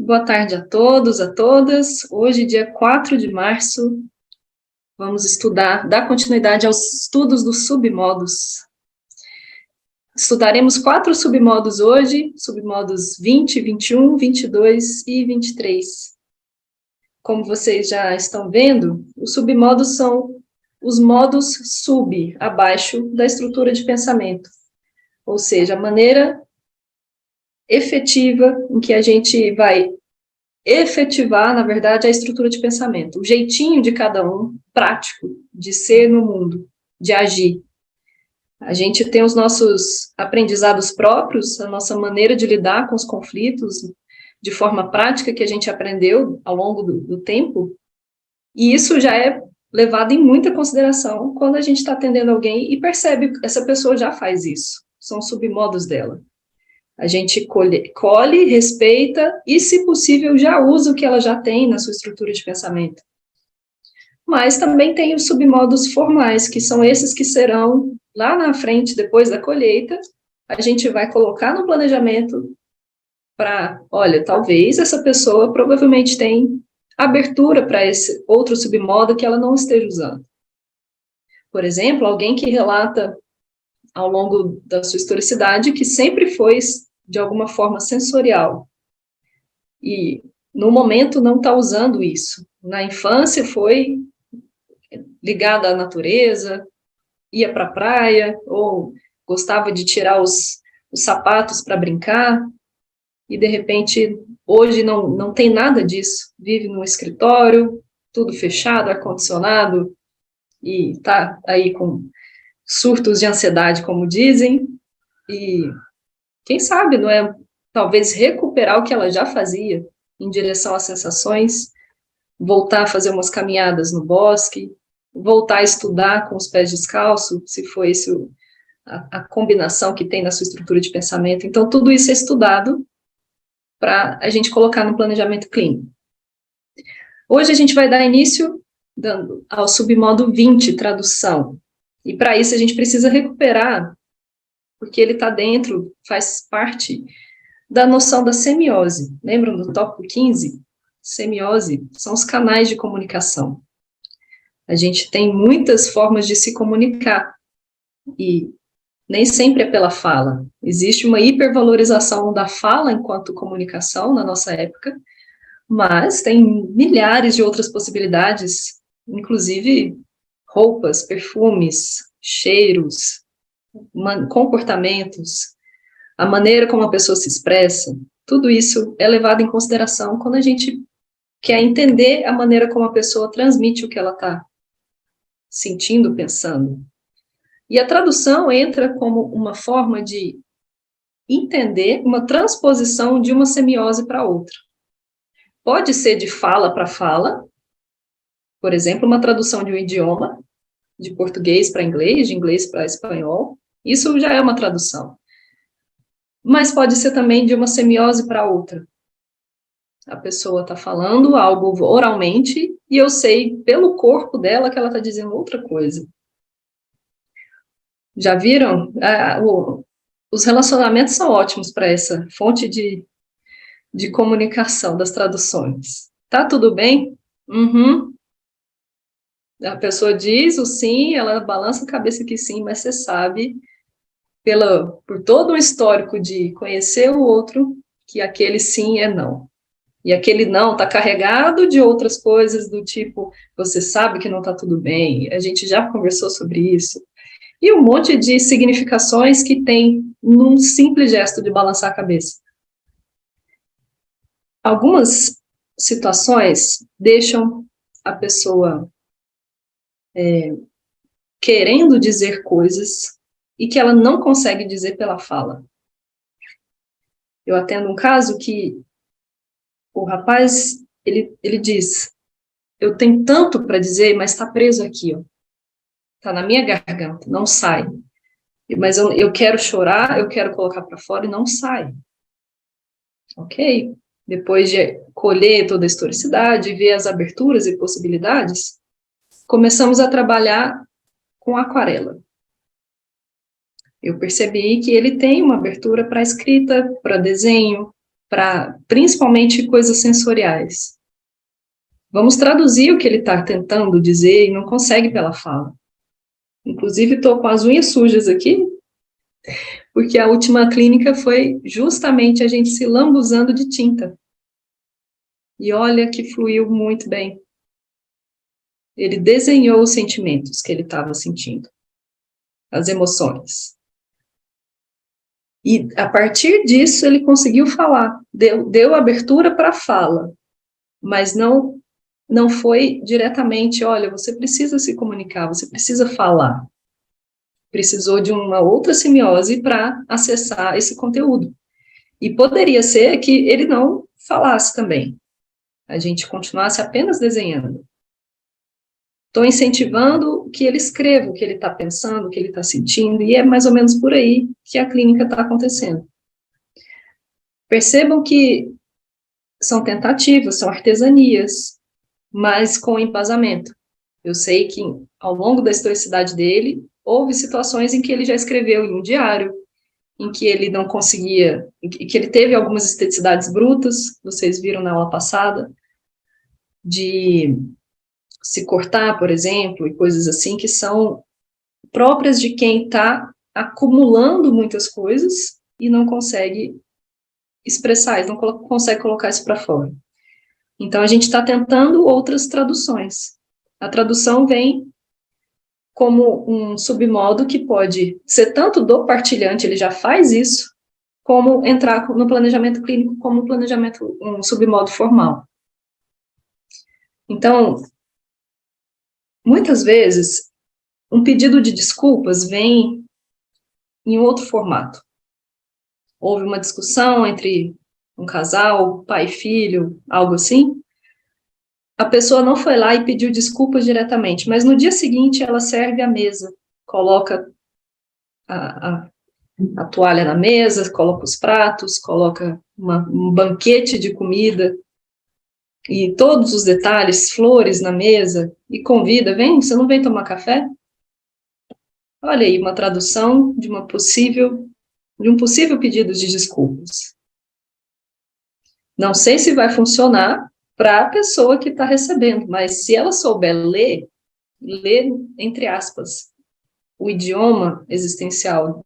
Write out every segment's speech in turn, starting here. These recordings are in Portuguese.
Boa tarde a todos, a todas. Hoje, dia 4 de março, vamos dar continuidade aos estudos dos submodos. Estudaremos 4 submodos hoje, submodos 20, 21, 22 e 23. Como vocês já estão vendo, os submodos são os modos abaixo da estrutura de pensamento, ou seja, a maneira efetiva em que a gente vai efetivar, na verdade, a estrutura de pensamento, o jeitinho de cada um, prático, de ser no mundo, de agir. A gente tem os nossos aprendizados próprios, a nossa maneira de lidar com os conflitos, de forma prática, que a gente aprendeu ao longo do tempo, e isso já é levado em muita consideração quando a gente está atendendo alguém e percebe que essa pessoa já faz isso, são submodos dela. A gente colhe, respeita e, se possível, já usa o que ela já tem na sua estrutura de pensamento. Mas também tem os submodos formais, que são esses que serão, lá na frente, depois da colheita, a gente vai colocar no planejamento para, olha, talvez essa pessoa provavelmente tem abertura para esse outro submodo que ela não esteja usando. Por exemplo, alguém que relata ao longo da sua historicidade que sempre foi de alguma forma sensorial. E, no momento, não está usando isso. Na infância, foi ligada à natureza, ia para a praia, ou gostava de tirar os sapatos para brincar, e, de repente, hoje não tem nada disso. Vive num escritório, tudo fechado, ar-condicionado, e está aí com surtos de ansiedade, como dizem, e quem sabe, não é? Talvez recuperar o que ela já fazia em direção às sensações, voltar a fazer umas caminhadas no bosque, voltar a estudar com os pés descalços, se for isso a combinação que tem na sua estrutura de pensamento. Então, tudo isso é estudado para a gente colocar no planejamento clínico. Hoje a gente vai dar início ao submodo 20, tradução. E para isso a gente precisa recuperar, porque ele está dentro, faz parte da noção da semiose. Lembram do tópico 15? Semiose são os canais de comunicação. A gente tem muitas formas de se comunicar, e nem sempre é pela fala. Existe uma hipervalorização da fala enquanto comunicação na nossa época, mas tem milhares de outras possibilidades, inclusive roupas, perfumes, cheiros, comportamentos, a maneira como a pessoa se expressa, tudo isso é levado em consideração quando a gente quer entender a maneira como a pessoa transmite o que ela está sentindo, pensando. E a tradução entra como uma forma de entender uma transposição de uma semiose para outra. Pode ser de fala para fala, por exemplo, uma tradução de um idioma, de português para inglês, de inglês para espanhol, isso já é uma tradução. Mas pode ser também de uma semiose para outra. A pessoa está falando algo oralmente e eu sei pelo corpo dela que ela está dizendo outra coisa. Já viram? Os relacionamentos são ótimos para essa fonte de comunicação das traduções. Tá tudo bem? Uhum. A pessoa diz o sim, ela balança a cabeça que sim, mas você sabe, por todo um histórico de conhecer o outro, que aquele sim é não. E aquele não está carregado de outras coisas do tipo, você sabe que não está tudo bem, a gente já conversou sobre isso. E um monte de significações que tem num simples gesto de balançar a cabeça. Algumas situações deixam a pessoa querendo dizer coisas e que ela não consegue dizer pela fala. Eu atendo um caso que o rapaz, ele diz, eu tenho tanto para dizer, mas está preso aqui, ó. Está na minha garganta, não sai. Mas eu quero chorar, eu quero colocar para fora e não sai. Ok? Depois de colher toda a historicidade, ver as aberturas e possibilidades, começamos a trabalhar com aquarela. Eu percebi que ele tem uma abertura para escrita, para desenho, para principalmente coisas sensoriais. Vamos traduzir o que ele está tentando dizer e não consegue pela fala. Inclusive, estou com as unhas sujas aqui, porque a última clínica foi justamente a gente se lambuzando de tinta. E olha que fluiu muito bem. Ele desenhou os sentimentos que ele estava sentindo, as emoções. E, a partir disso, ele conseguiu falar, deu abertura para a fala, mas não foi diretamente, olha, você precisa se comunicar, você precisa falar. Precisou de uma outra semiose para acessar esse conteúdo. E poderia ser que ele não falasse também, a gente continuasse apenas desenhando. Estou incentivando que ele escreva o que ele está pensando, o que ele está sentindo, e é mais ou menos por aí que a clínica está acontecendo. Percebam que são tentativas, são artesanias, mas com embasamento. Eu sei que, ao longo da historicidade dele, houve situações em que ele já escreveu em um diário, em que ele não conseguia, que ele teve algumas esteticidades brutas, vocês viram na aula passada, de se cortar, por exemplo, e coisas assim, que são próprias de quem está acumulando muitas coisas e não consegue expressar, não consegue colocar isso para fora. Então, a gente está tentando outras traduções. A tradução vem como um submodo que pode ser tanto do partilhante, ele já faz isso, como entrar no planejamento clínico como um submodo formal. Então, muitas vezes, um pedido de desculpas vem em outro formato. Houve uma discussão entre um casal, pai e filho, algo assim. A pessoa não foi lá e pediu desculpas diretamente, mas no dia seguinte ela serve a mesa, coloca a toalha na mesa, coloca os pratos, coloca um banquete de comida, e todos os detalhes, flores na mesa, e convida, vem, você não vem tomar café? Olha aí, uma tradução de um possível pedido de desculpas. Não sei se vai funcionar para a pessoa que está recebendo, mas se ela souber ler, entre aspas, o idioma existencial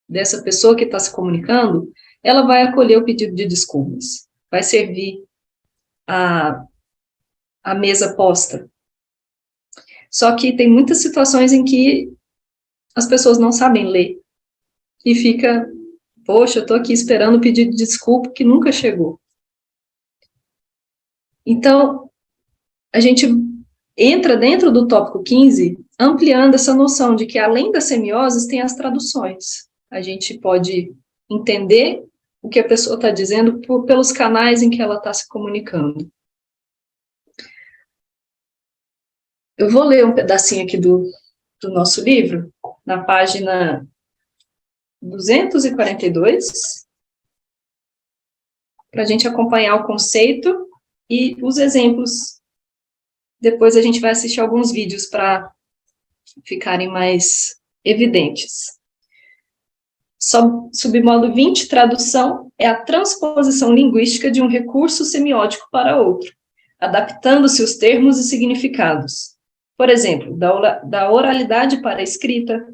dessa pessoa que está se comunicando, ela vai acolher o pedido de desculpas, vai servir a mesa posta. Só que tem muitas situações em que as pessoas não sabem ler, e fica, poxa, eu estou aqui esperando o pedido de desculpa que nunca chegou. Então, a gente entra dentro do tópico 15, ampliando essa noção de que, além das semioses, tem as traduções. A gente pode entender o que a pessoa está dizendo pelos canais em que ela está se comunicando. Eu vou ler um pedacinho aqui do nosso livro, na página 242, para a gente acompanhar o conceito e os exemplos. Depois a gente vai assistir alguns vídeos para ficarem mais evidentes. Submodo 20, tradução, é a transposição linguística de um recurso semiótico para outro, adaptando-se os termos e significados. Por exemplo, da oralidade para a escrita,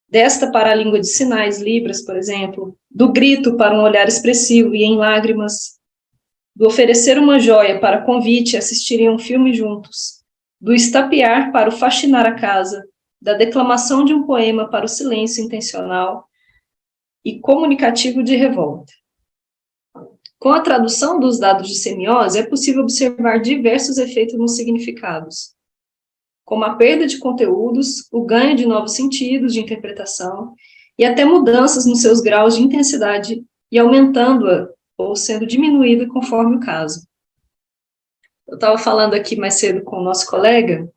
desta para a língua de sinais, Libras, por exemplo, do grito para um olhar expressivo e em lágrimas, do oferecer uma joia para convite e assistirem a um filme juntos, do estapear para o faxinar a casa, da declamação de um poema para o silêncio intencional e comunicativo de revolta. Com a tradução dos dados de semiose, é possível observar diversos efeitos nos significados, como a perda de conteúdos, o ganho de novos sentidos de interpretação e até mudanças nos seus graus de intensidade e aumentando-a ou sendo diminuída conforme o caso. Eu estava falando aqui mais cedo com o nosso colega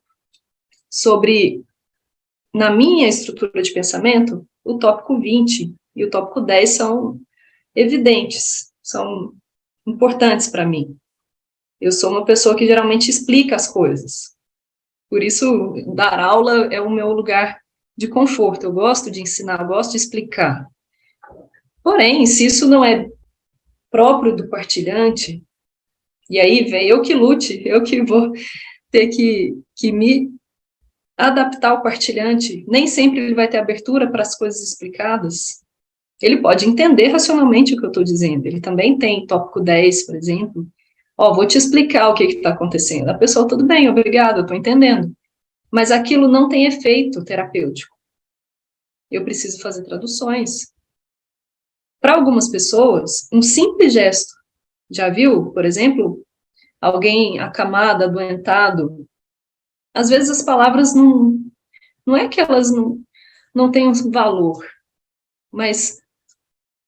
sobre, na minha estrutura de pensamento, o tópico 20 e o tópico 10 são evidentes, são importantes para mim. Eu sou uma pessoa que geralmente explica as coisas. Por isso, dar aula é o meu lugar de conforto. Eu gosto de ensinar, eu gosto de explicar. Porém, se isso não é próprio do partilhante, e aí vem eu que lute, eu que vou ter que me adaptar ao partilhante, nem sempre ele vai ter abertura para as coisas explicadas. Ele pode entender racionalmente o que eu estou dizendo, ele também tem tópico 10, por exemplo. Ó, vou te explicar o que está acontecendo. A pessoa, tudo bem, obrigado, eu estou entendendo. Mas aquilo não tem efeito terapêutico. Eu preciso fazer traduções. Para algumas pessoas, um simples gesto, já viu, por exemplo, alguém acamado, adoentado, às vezes as palavras não é que elas não tenham valor, mas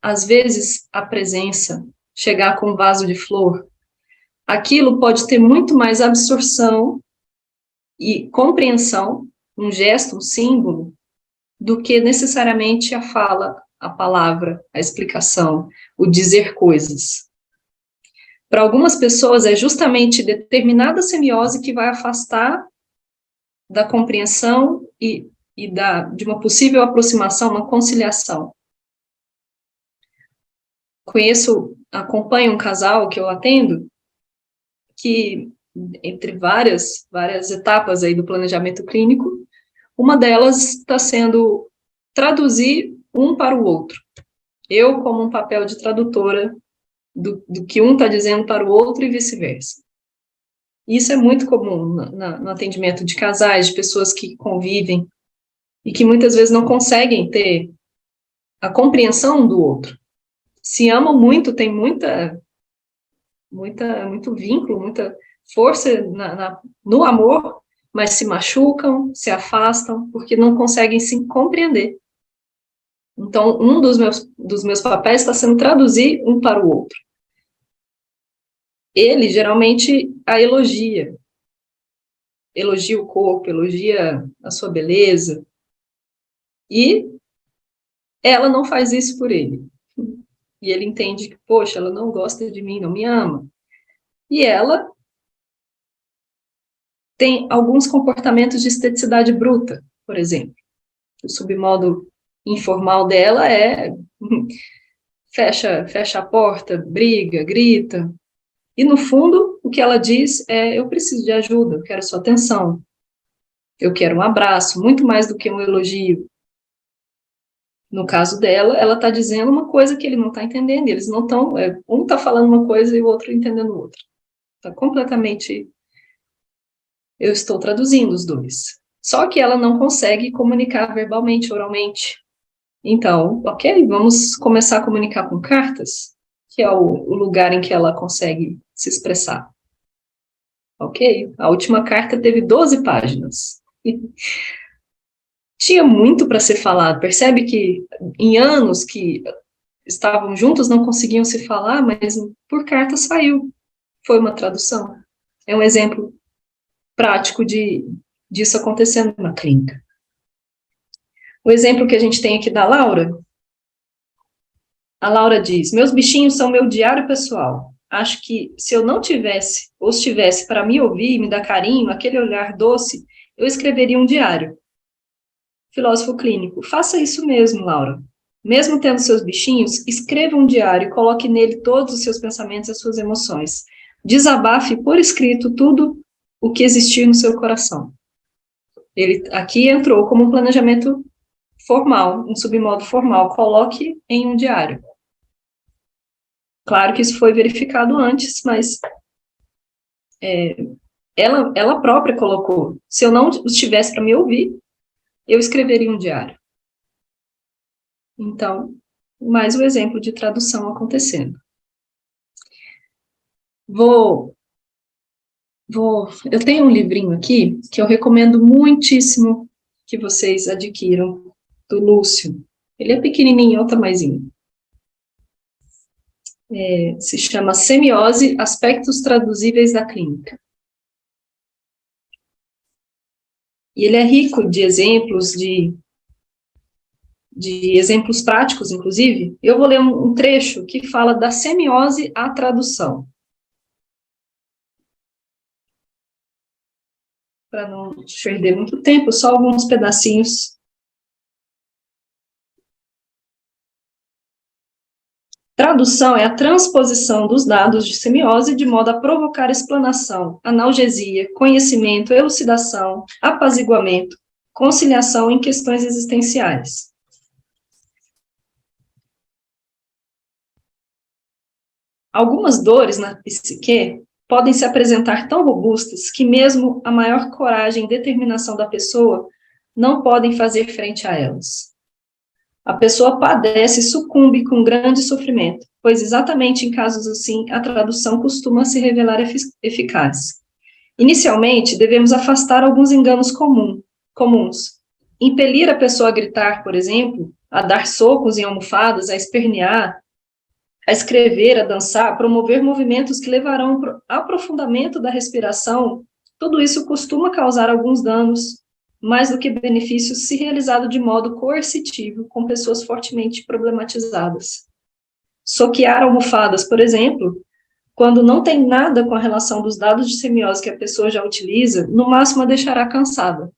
às vezes a presença, chegar com um vaso de flor, aquilo pode ter muito mais absorção e compreensão, um gesto, um símbolo, do que necessariamente a fala, a palavra, a explicação, o dizer coisas. Para algumas pessoas é justamente determinada semiose que vai afastar da compreensão de uma possível aproximação, uma conciliação. Acompanho um casal que eu atendo, que entre várias etapas aí do planejamento clínico, uma delas está sendo traduzir um para o outro. Eu como um papel de tradutora do que um está dizendo para o outro e vice-versa. Isso é muito comum no atendimento de casais, de pessoas que convivem e que muitas vezes não conseguem ter a compreensão do outro. Se amam muito, tem muito vínculo, muita força no amor, mas se machucam, se afastam, porque não conseguem se compreender. Então, um dos meus papéis está sendo traduzir um para o outro. Ele, geralmente, elogia o corpo, elogia a sua beleza, e ela não faz isso por ele. E ele entende que, poxa, ela não gosta de mim, não me ama. E ela tem alguns comportamentos de esteticidade bruta, por exemplo. O submodo informal dela é fecha a porta, briga, grita. E, no fundo, o que ela diz é: eu preciso de ajuda, eu quero sua atenção, eu quero um abraço, muito mais do que um elogio. No caso dela, ela está dizendo uma coisa que ele não está entendendo, eles não estão, um está falando uma coisa e o outro entendendo outra. Está completamente, eu estou traduzindo os dois. Só que ela não consegue comunicar verbalmente, oralmente. Então, ok, vamos começar a comunicar com cartas, que é o lugar em que ela consegue se expressar. Ok, a última carta teve 12 páginas. Tinha muito para ser falado. Percebe que em anos que estavam juntos não conseguiam se falar, mas por carta saiu. Foi uma tradução. É um exemplo prático disso acontecendo na clínica. O exemplo que a gente tem aqui da Laura, a Laura diz: meus bichinhos são meu diário pessoal. Acho que se eu não tivesse, ou estivesse para me ouvir, me dar carinho, aquele olhar doce, eu escreveria um diário. Filósofo clínico: faça isso mesmo, Laura. Mesmo tendo seus bichinhos, escreva um diário e coloque nele todos os seus pensamentos e as suas emoções. Desabafe por escrito tudo o que existir no seu coração. Ele aqui entrou como um planejamento formal, um submodo formal. Coloque em um diário. Claro que isso foi verificado antes, mas ela própria colocou: se eu não estivesse para me ouvir, eu escreveria um diário. Então, mais um exemplo de tradução acontecendo. Eu tenho um livrinho aqui que eu recomendo muitíssimo que vocês adquiram, do Lúcio. Ele é pequenininho, é o tamanhozinho. Se chama Semiose, Aspectos Traduzíveis da Clínica. E ele é rico de exemplos, de exemplos práticos, inclusive. Eu vou ler um trecho que fala da semiose à tradução. Para não perder muito tempo, só alguns pedacinhos. Tradução é a transposição dos dados de semiose de modo a provocar explanação, analgesia, conhecimento, elucidação, apaziguamento, conciliação em questões existenciais. Algumas dores na psique podem se apresentar tão robustas que mesmo a maior coragem e determinação da pessoa não podem fazer frente a elas. A pessoa padece e sucumbe com grande sofrimento, pois exatamente em casos assim a tradução costuma se revelar eficaz. Inicialmente, devemos afastar alguns enganos comuns. Impelir a pessoa a gritar, por exemplo, a dar socos em almofadas, a espernear, a escrever, a dançar, a promover movimentos que levarão ao aprofundamento da respiração, tudo isso costuma causar alguns danos, mais do que benefícios, se realizado de modo coercitivo, com pessoas fortemente problematizadas. Soquear almofadas, por exemplo, quando não tem nada com a relação dos dados de semiose que a pessoa já utiliza, no máximo a deixará cansada.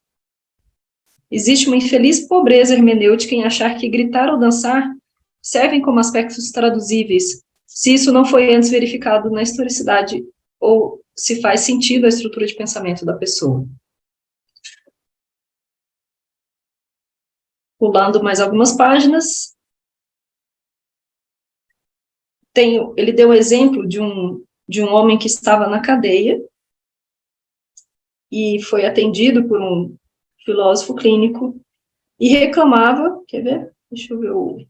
Existe uma infeliz pobreza hermenêutica em achar que gritar ou dançar servem como aspectos traduzíveis, se isso não foi antes verificado na historicidade ou se faz sentido a estrutura de pensamento da pessoa. Pulando mais algumas páginas, ele deu o exemplo de um homem que estava na cadeia e foi atendido por um filósofo clínico e reclamava, quer ver? Deixa eu ver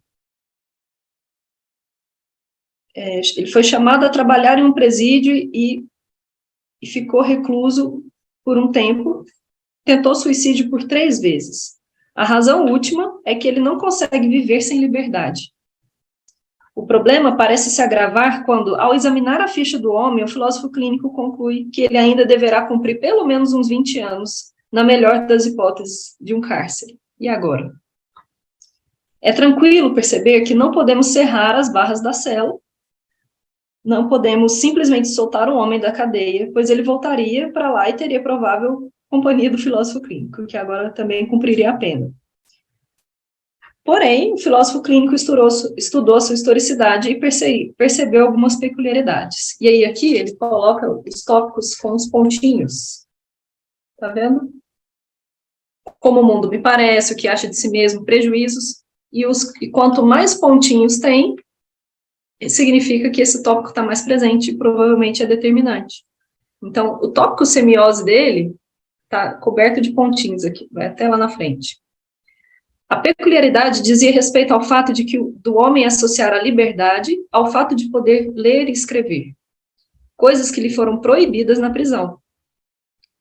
ele foi chamado a trabalhar em um presídio e ficou recluso por um tempo, tentou suicídio por 3 vezes. A razão última é que ele não consegue viver sem liberdade. O problema parece se agravar quando, ao examinar a ficha do homem, o filósofo clínico conclui que ele ainda deverá cumprir pelo menos uns 20 anos, na melhor das hipóteses, de um cárcere. E agora? É tranquilo perceber que não podemos cerrar as barras da cela, não podemos simplesmente soltar o homem da cadeia, pois ele voltaria para lá e teria provável companhia do filósofo clínico, que agora também cumpriria a pena. Porém, o filósofo clínico estudou a sua historicidade e percebeu algumas peculiaridades. E aí, aqui, ele coloca os tópicos com os pontinhos. Tá vendo? Como o mundo me parece, o que acha de si mesmo, prejuízos, e quanto mais pontinhos tem, significa que esse tópico está mais presente e provavelmente é determinante. Então, o tópico semiose dele está coberto de pontinhos aqui, vai até lá na frente. A peculiaridade dizia respeito ao fato de que do homem associar a liberdade ao fato de poder ler e escrever, coisas que lhe foram proibidas na prisão.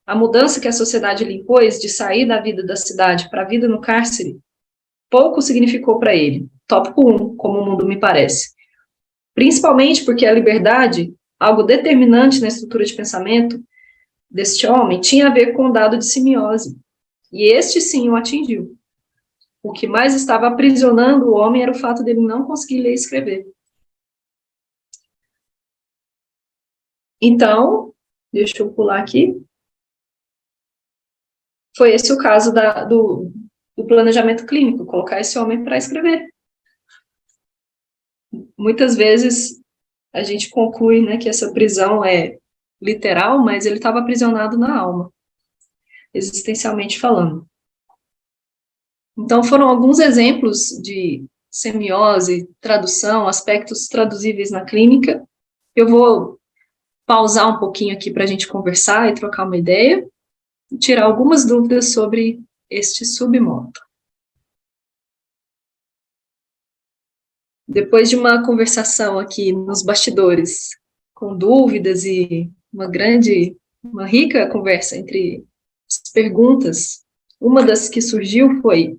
A mudança que a sociedade lhe impôs de sair da vida da cidade para a vida no cárcere pouco significou para ele. Tópico 1, como o mundo me parece. Principalmente porque a liberdade, algo determinante na estrutura de pensamento deste homem, tinha a ver com o dado de simiose. E este sim o atingiu. O que mais estava aprisionando o homem era o fato dele não conseguir ler e escrever. Então, deixa eu pular aqui. Foi esse o caso do planejamento clínico, colocar esse homem para escrever. Muitas vezes a gente conclui, né, que essa prisão é literal, mas ele estava aprisionado na alma, existencialmente falando. Então, foram alguns exemplos de semiose, tradução, aspectos traduzíveis na clínica. Eu vou pausar um pouquinho aqui para a gente conversar e trocar uma ideia, e tirar algumas dúvidas sobre este submodo. Depois de uma conversação aqui nos bastidores, com dúvidas e uma rica conversa entre as perguntas, uma das que surgiu foi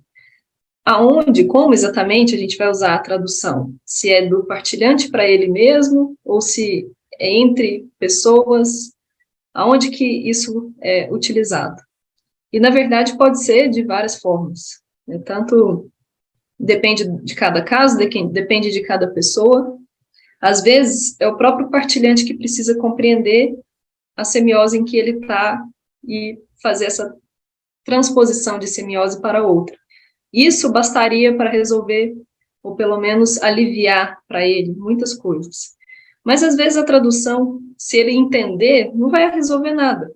como exatamente a gente vai usar a tradução? Se é do partilhante para ele mesmo, ou se é entre pessoas, aonde que isso é utilizado? E, na verdade, pode ser de várias formas, né? Tanto depende de cada caso, depende de cada pessoa. Às vezes, é o próprio partilhante que precisa compreender a semiose em que ele está e fazer essa transposição de semiose para outra. Isso bastaria para resolver ou pelo menos aliviar para ele muitas coisas. Mas às vezes a tradução, se ele entender, não vai resolver nada.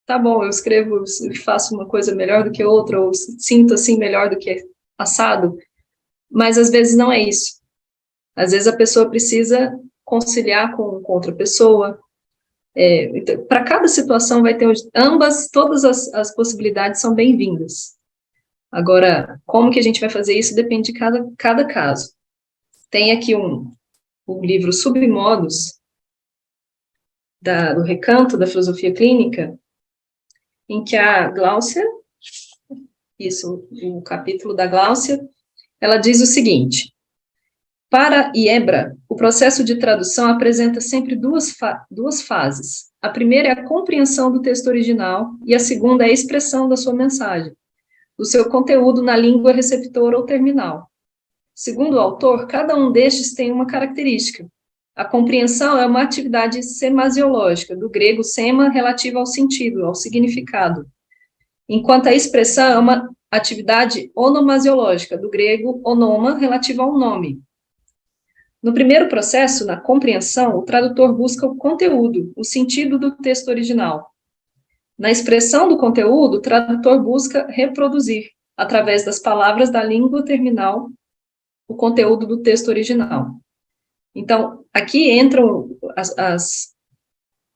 Tá bom, eu escrevo, faço uma coisa melhor do que outra, ou sinto assim melhor do que assado, mas às vezes não é isso. Às vezes a pessoa precisa conciliar com outra pessoa. Então, para cada situação vai ter todas as possibilidades são bem-vindas. Agora, como que a gente vai fazer isso depende de cada caso. Tem aqui o livro Submodos, do Recanto da Filosofia Clínica, em que a Gláucia, o capítulo da Gláucia, ela diz o seguinte: para Iebra, o processo de tradução apresenta sempre duas fases. A primeira é a compreensão do texto original e a segunda é a expressão da sua mensagem, do seu conteúdo na língua receptora ou terminal. Segundo o autor, cada um destes tem uma característica. A compreensão é uma atividade semasiológica, do grego sema, relativa ao sentido, ao significado, enquanto a expressão é uma atividade onomasiológica, do grego onoma, relativa ao nome. No primeiro processo, na compreensão, o tradutor busca o conteúdo, o sentido do texto original. Na expressão do conteúdo, o tradutor busca reproduzir, através das palavras da língua terminal, o conteúdo do texto original. Então, aqui entram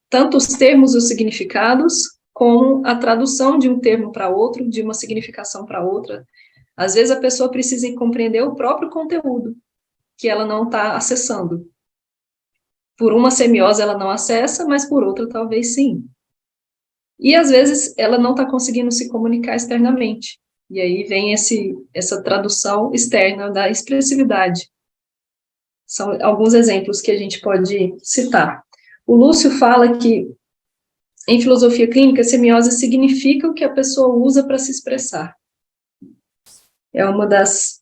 tanto os termos e os significados, como a tradução de um termo para outro, de uma significação para outra. Às vezes a pessoa precisa compreender o próprio conteúdo, que ela não está acessando. Por uma semiose ela não acessa, mas por outra talvez sim. E às vezes ela não está conseguindo se comunicar externamente. E aí vem essa tradução externa da expressividade. São alguns exemplos que a gente pode citar. O Lúcio fala que, em filosofia clínica, semiose significa o que a pessoa usa para se expressar. É uma das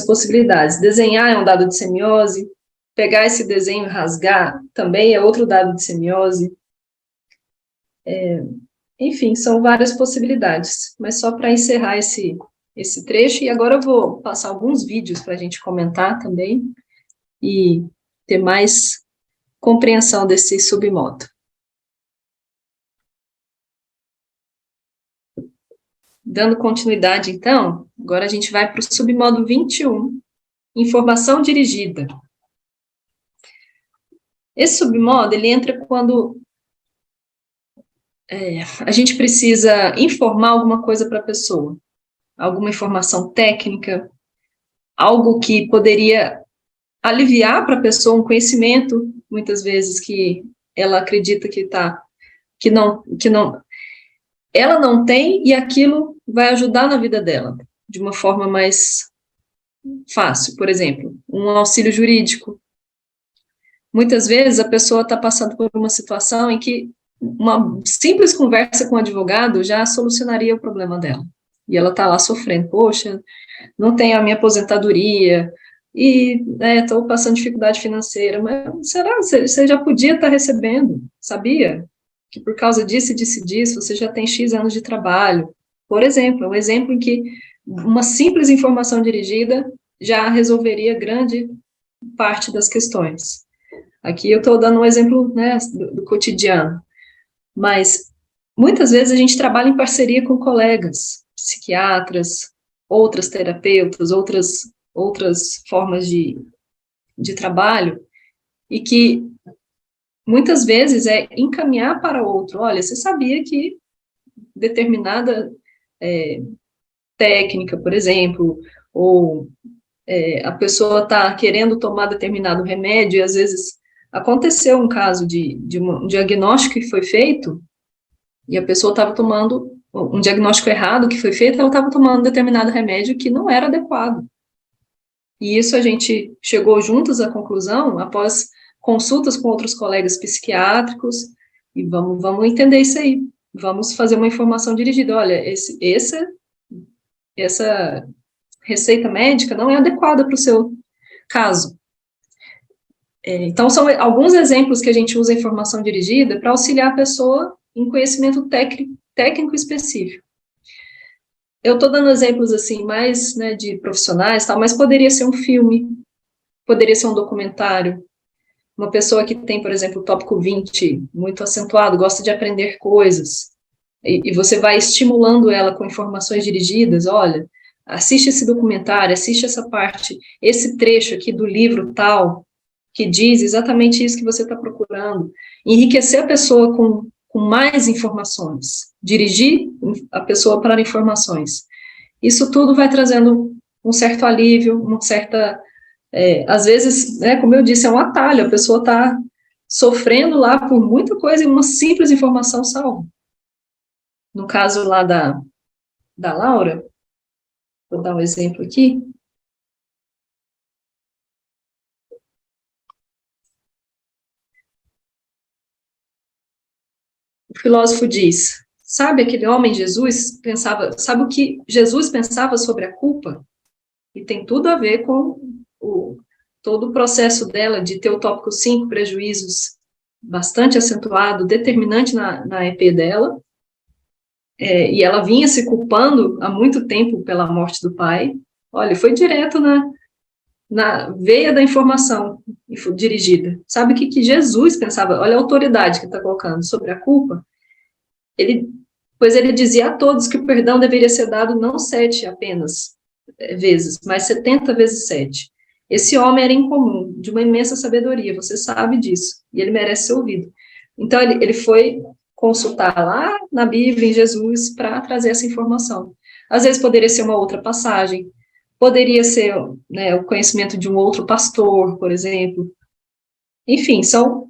possibilidades. Desenhar é um dado de semiose, pegar esse desenho e rasgar também é outro dado de semiose. Enfim, são várias possibilidades, mas só para encerrar esse trecho, e agora eu vou passar alguns vídeos para a gente comentar também, e ter mais compreensão desse submodo. Dando continuidade, então, agora a gente vai para o submodo 21, informação dirigida. Esse submodo, ele entra quando a gente precisa informar alguma coisa para a pessoa, alguma informação técnica, algo que poderia aliviar para a pessoa um conhecimento, muitas vezes, que ela acredita que ela não tem, e aquilo vai ajudar na vida dela, de uma forma mais fácil. Por exemplo, um auxílio jurídico. Muitas vezes a pessoa está passando por uma situação em que uma simples conversa com o advogado já solucionaria o problema dela. E ela está lá sofrendo, poxa, não tenho a minha aposentadoria, e estou passando dificuldade financeira, mas será que você já podia estar recebendo? Sabia? Que por causa disso, você já tem X anos de trabalho. Por exemplo, um exemplo em que uma simples informação dirigida já resolveria grande parte das questões. Aqui eu estou dando um exemplo, né, do cotidiano, mas muitas vezes a gente trabalha em parceria com colegas, psiquiatras, outras terapeutas, outras formas de trabalho, e que muitas vezes é encaminhar para outro. Olha, você sabia que determinada técnica, por exemplo, ou a pessoa está querendo tomar determinado remédio, e às vezes aconteceu um caso de um diagnóstico que foi feito, e a pessoa estava tomando um diagnóstico errado que foi feito, ela estava tomando determinado remédio que não era adequado. E isso a gente chegou juntos à conclusão, após consultas com outros colegas psiquiátricos, e vamos entender isso aí. Vamos fazer uma informação dirigida. Olha, essa receita médica não é adequada para o seu caso. Então, são alguns exemplos que a gente usa a informação dirigida para auxiliar a pessoa em conhecimento técnico específico. eu estou dando exemplos assim, mais, né, de profissionais, tal, mas poderia ser um filme, poderia ser um documentário. Uma pessoa que tem, por exemplo, o tópico 20 muito acentuado, gosta de aprender coisas, e você vai estimulando ela com informações dirigidas, olha, assiste esse documentário, assiste essa parte, esse trecho aqui do livro tal, que diz exatamente isso que você está procurando. Enriquecer a pessoa com mais informações, dirigir a pessoa para informações. Isso tudo vai trazendo um certo alívio, uma certa. Às vezes, né, como eu disse, é um atalho, a pessoa está sofrendo lá por muita coisa e uma simples informação salva. No caso lá da Laura, vou dar um exemplo aqui. O filósofo diz: sabe aquele homem Jesus pensava, sabe o que Jesus pensava sobre a culpa? E tem tudo a ver com todo o processo dela de ter o tópico 5, prejuízos, bastante acentuado, determinante na EP dela, e ela vinha se culpando há muito tempo pela morte do pai. Olha, foi direto na veia da informação dirigida. Sabe o que Jesus pensava? Olha a autoridade que está colocando sobre a culpa. Pois ele dizia a todos que o perdão deveria ser dado não 7 apenas vezes, mas 70 vezes 7. Esse homem era incomum, de uma imensa sabedoria, você sabe disso, e ele merece ser ouvido. Então, ele foi consultar lá na Bíblia, em Jesus, para trazer essa informação. Às vezes poderia ser uma outra passagem, poderia ser, né, o conhecimento de um outro pastor, por exemplo. Enfim, são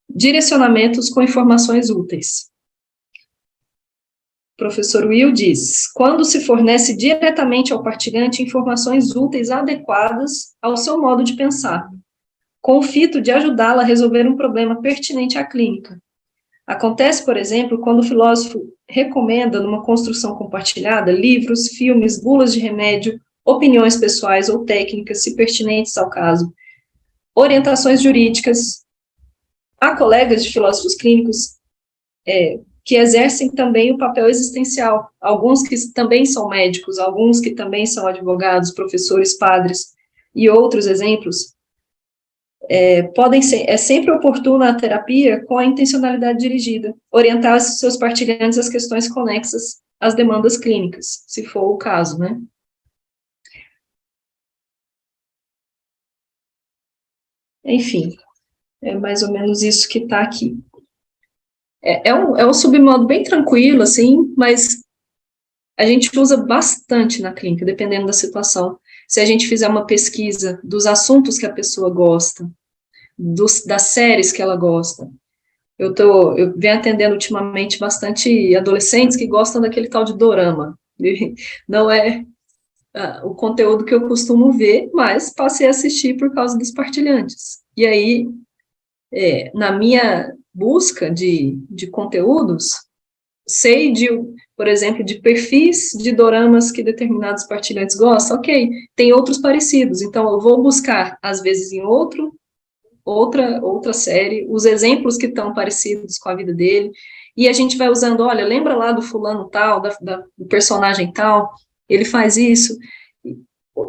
direcionamentos com informações úteis. O professor Will diz: quando se fornece diretamente ao partilhante informações úteis adequadas ao seu modo de pensar, com o fito de ajudá-la a resolver um problema pertinente à clínica. Acontece, por exemplo, quando o filósofo recomenda, numa construção compartilhada, livros, filmes, bulas de remédio, opiniões pessoais ou técnicas, se pertinentes ao caso, orientações jurídicas, a colegas de filósofos clínicos que exercem também o papel existencial, alguns que também são médicos, alguns que também são advogados, professores, padres, e outros exemplos, podem ser, é sempre oportuna a terapia com a intencionalidade dirigida, orientar os seus partilhantes às questões conexas às demandas clínicas, se for o caso, né? Enfim, é mais ou menos isso que está aqui. É um submodo bem tranquilo, assim, mas a gente usa bastante na clínica, dependendo da situação. Se a gente fizer uma pesquisa dos assuntos que a pessoa gosta, das séries que ela gosta. Eu venho atendendo ultimamente bastante adolescentes que gostam daquele tal de dorama. Não é o conteúdo que eu costumo ver, mas passei a assistir por causa dos partilhantes. E aí, na minha busca de conteúdos, sei por exemplo, de perfis de doramas que determinados partilhantes gostam, ok, tem outros parecidos, então eu vou buscar, às vezes, em outra série, os exemplos que estão parecidos com a vida dele, e a gente vai usando, olha, lembra lá do fulano tal, do personagem tal, ele faz isso,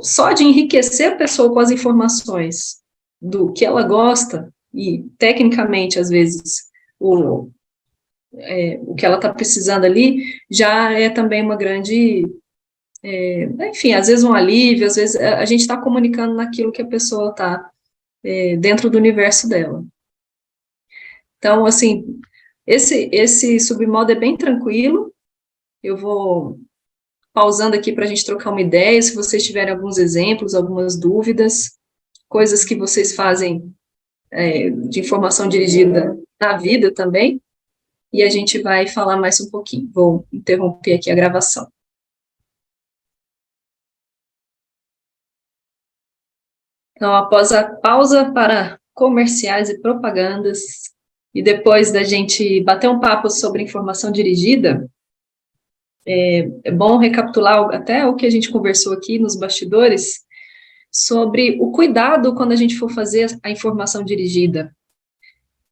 só de enriquecer a pessoa com as informações do que ela gosta, e tecnicamente, às vezes, o que ela está precisando ali, já é também uma grande, enfim, às vezes um alívio, às vezes a gente está comunicando naquilo que a pessoa está dentro do universo dela. Então, assim, esse submodo é bem tranquilo, eu vou pausando aqui para a gente trocar uma ideia, se vocês tiverem alguns exemplos, algumas dúvidas, coisas que vocês fazem de informação dirigida na vida também, e a gente vai falar mais um pouquinho. Vou interromper aqui a gravação. Então, após a pausa para comerciais e propagandas, e depois da gente bater um papo sobre informação dirigida, é bom recapitular até o que a gente conversou aqui nos bastidores, sobre o cuidado quando a gente for fazer a informação dirigida.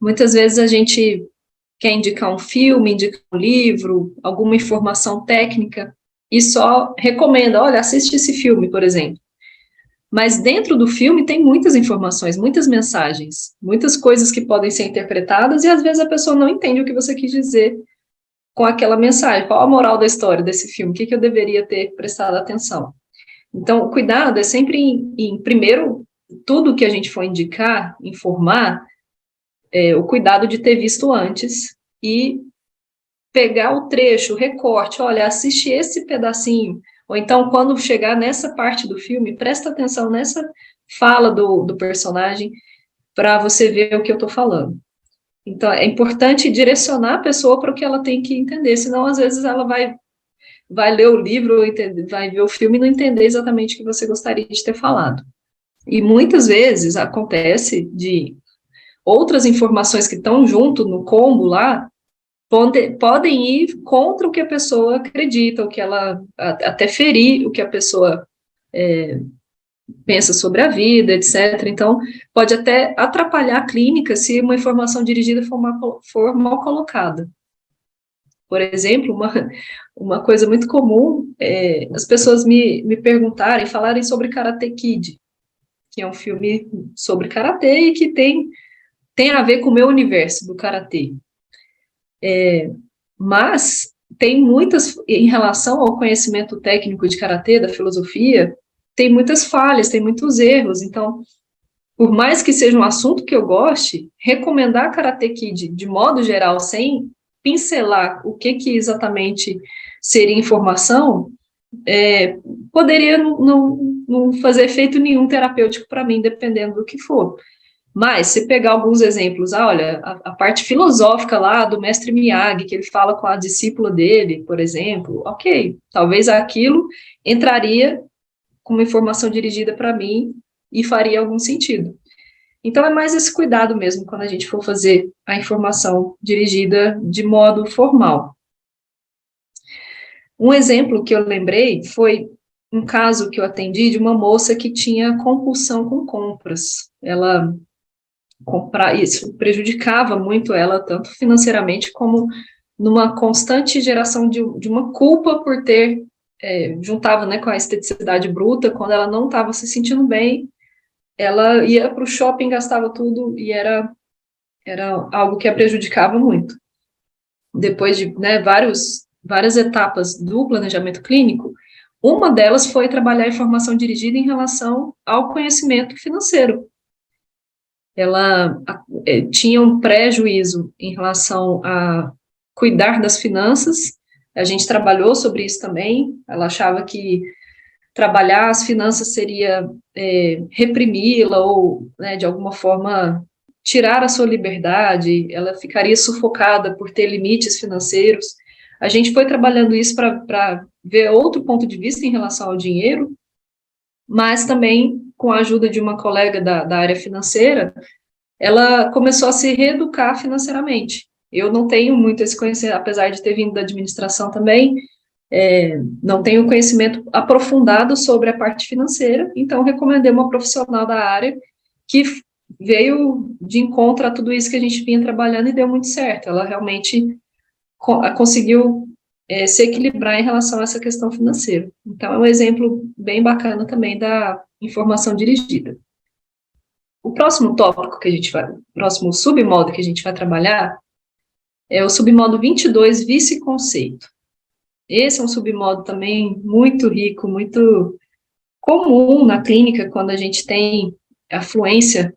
Muitas vezes a gente quer indicar um filme, indicar um livro, alguma informação técnica, e só recomenda, olha, assiste esse filme, por exemplo. Mas dentro do filme tem muitas informações, muitas mensagens, muitas coisas que podem ser interpretadas e às vezes a pessoa não entende o que você quis dizer com aquela mensagem. Qual a moral da história desse filme? O que eu deveria ter prestado atenção? Então, o cuidado é sempre primeiro, tudo que a gente for indicar, informar, o cuidado de ter visto antes e pegar o trecho, o recorte, olha, assiste esse pedacinho, ou então, quando chegar nessa parte do filme, presta atenção nessa fala do personagem para você ver o que eu estou falando. Então, é importante direcionar a pessoa para o que ela tem que entender, senão, às vezes, ela vai ler o livro, vai ver o filme e não entender exatamente o que você gostaria de ter falado. E muitas vezes acontece de outras informações que estão junto no combo lá, podem ir contra o que a pessoa acredita, o que ela, até ferir o que a pessoa pensa sobre a vida, etc. Então, pode até atrapalhar a clínica se uma informação dirigida for mal colocada. Por exemplo, uma coisa muito comum é as pessoas me perguntarem, falarem sobre Karate Kid, que é um filme sobre karatê e que tem a ver com o meu universo do karatê. Mas tem muitas, em relação ao conhecimento técnico de karatê, da filosofia, tem muitas falhas, tem muitos erros. Então, por mais que seja um assunto que eu goste, recomendar Karate Kid de modo geral, sem pincelar o que exatamente seria informação, poderia não fazer efeito nenhum terapêutico para mim, dependendo do que for. Mas, se pegar alguns exemplos, olha, a parte filosófica lá do mestre Miyagi, que ele fala com a discípula dele, por exemplo, ok, talvez aquilo entraria como informação dirigida para mim e faria algum sentido. Então, é mais esse cuidado mesmo quando a gente for fazer a informação dirigida de modo formal. Um exemplo que eu lembrei foi um caso que eu atendi de uma moça que tinha compulsão com compras. Ela isso prejudicava muito ela, tanto financeiramente como numa constante geração de uma culpa por ter juntava, né, com a esteticidade bruta. Quando ela não estava se sentindo bem, ela ia para o shopping, gastava tudo e era algo que a prejudicava muito. Depois de, né, várias etapas do planejamento clínico, uma delas foi trabalhar a informação dirigida em relação ao conhecimento financeiro. Ela tinha um prejuízo em relação a cuidar das finanças. A gente trabalhou sobre isso também. Ela achava que trabalhar as finanças seria reprimi-la ou, né, de alguma forma, tirar a sua liberdade. Ela ficaria sufocada por ter limites financeiros. A gente foi trabalhando isso para ver outro ponto de vista em relação ao dinheiro, mas também, com a ajuda de uma colega da área financeira, ela começou a se reeducar financeiramente. Eu não tenho muito esse conhecimento, apesar de ter vindo da administração também, não tenho conhecimento aprofundado sobre a parte financeira, então recomendei uma profissional da área que veio de encontro a tudo isso que a gente vinha trabalhando e deu muito certo. Ela realmente conseguiu se equilibrar em relação a essa questão financeira. Então, é um exemplo bem bacana também da informação dirigida. O próximo tópico que a gente vai, o próximo submodo que a gente vai trabalhar é o submodo 22, vice-conceito. Esse é um submodo também muito rico, muito comum na clínica, quando a gente tem afluência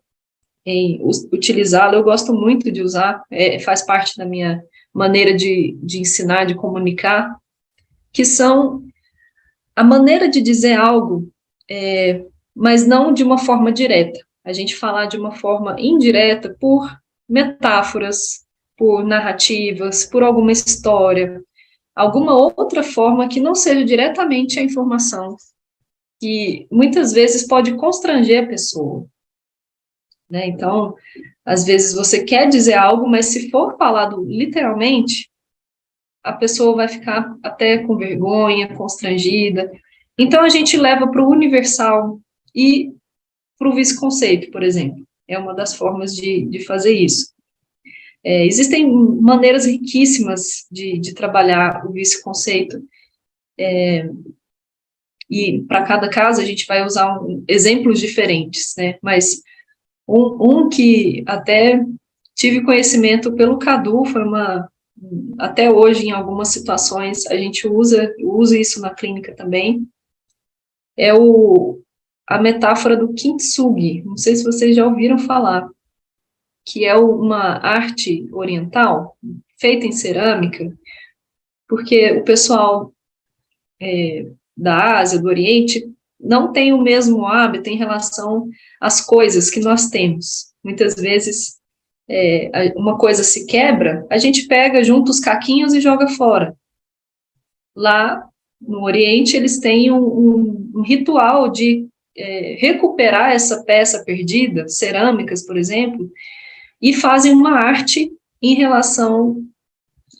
em utilizá-lo. Eu gosto muito de usar, faz parte da minha maneira de ensinar, de comunicar, que são a maneira de dizer algo, mas não de uma forma direta. A gente falar de uma forma indireta por metáforas, por narrativas, por alguma história, alguma outra forma que não seja diretamente a informação, que muitas vezes pode constranger a pessoa, né? Então, às vezes você quer dizer algo, mas se for falado literalmente, a pessoa vai ficar até com vergonha, constrangida. Então, a gente leva para o universal e para o vice-conceito, por exemplo. É uma das formas de fazer isso. Existem maneiras riquíssimas de trabalhar o vice-conceito, e para cada caso a gente vai usar exemplos diferentes, né? Mas um que até tive conhecimento pelo Cadu, até hoje, em algumas situações, a gente usa isso na clínica também, é a metáfora do kintsugi. Não sei se vocês já ouviram falar, que é uma arte oriental feita em cerâmica, porque o pessoal da Ásia, do Oriente, não tem o mesmo hábito em relação às coisas que nós temos. Muitas vezes, uma coisa se quebra, a gente pega, junta os caquinhos e joga fora. Lá no Oriente, eles têm um ritual de recuperar essa peça perdida, cerâmicas, por exemplo, e fazem uma arte em relação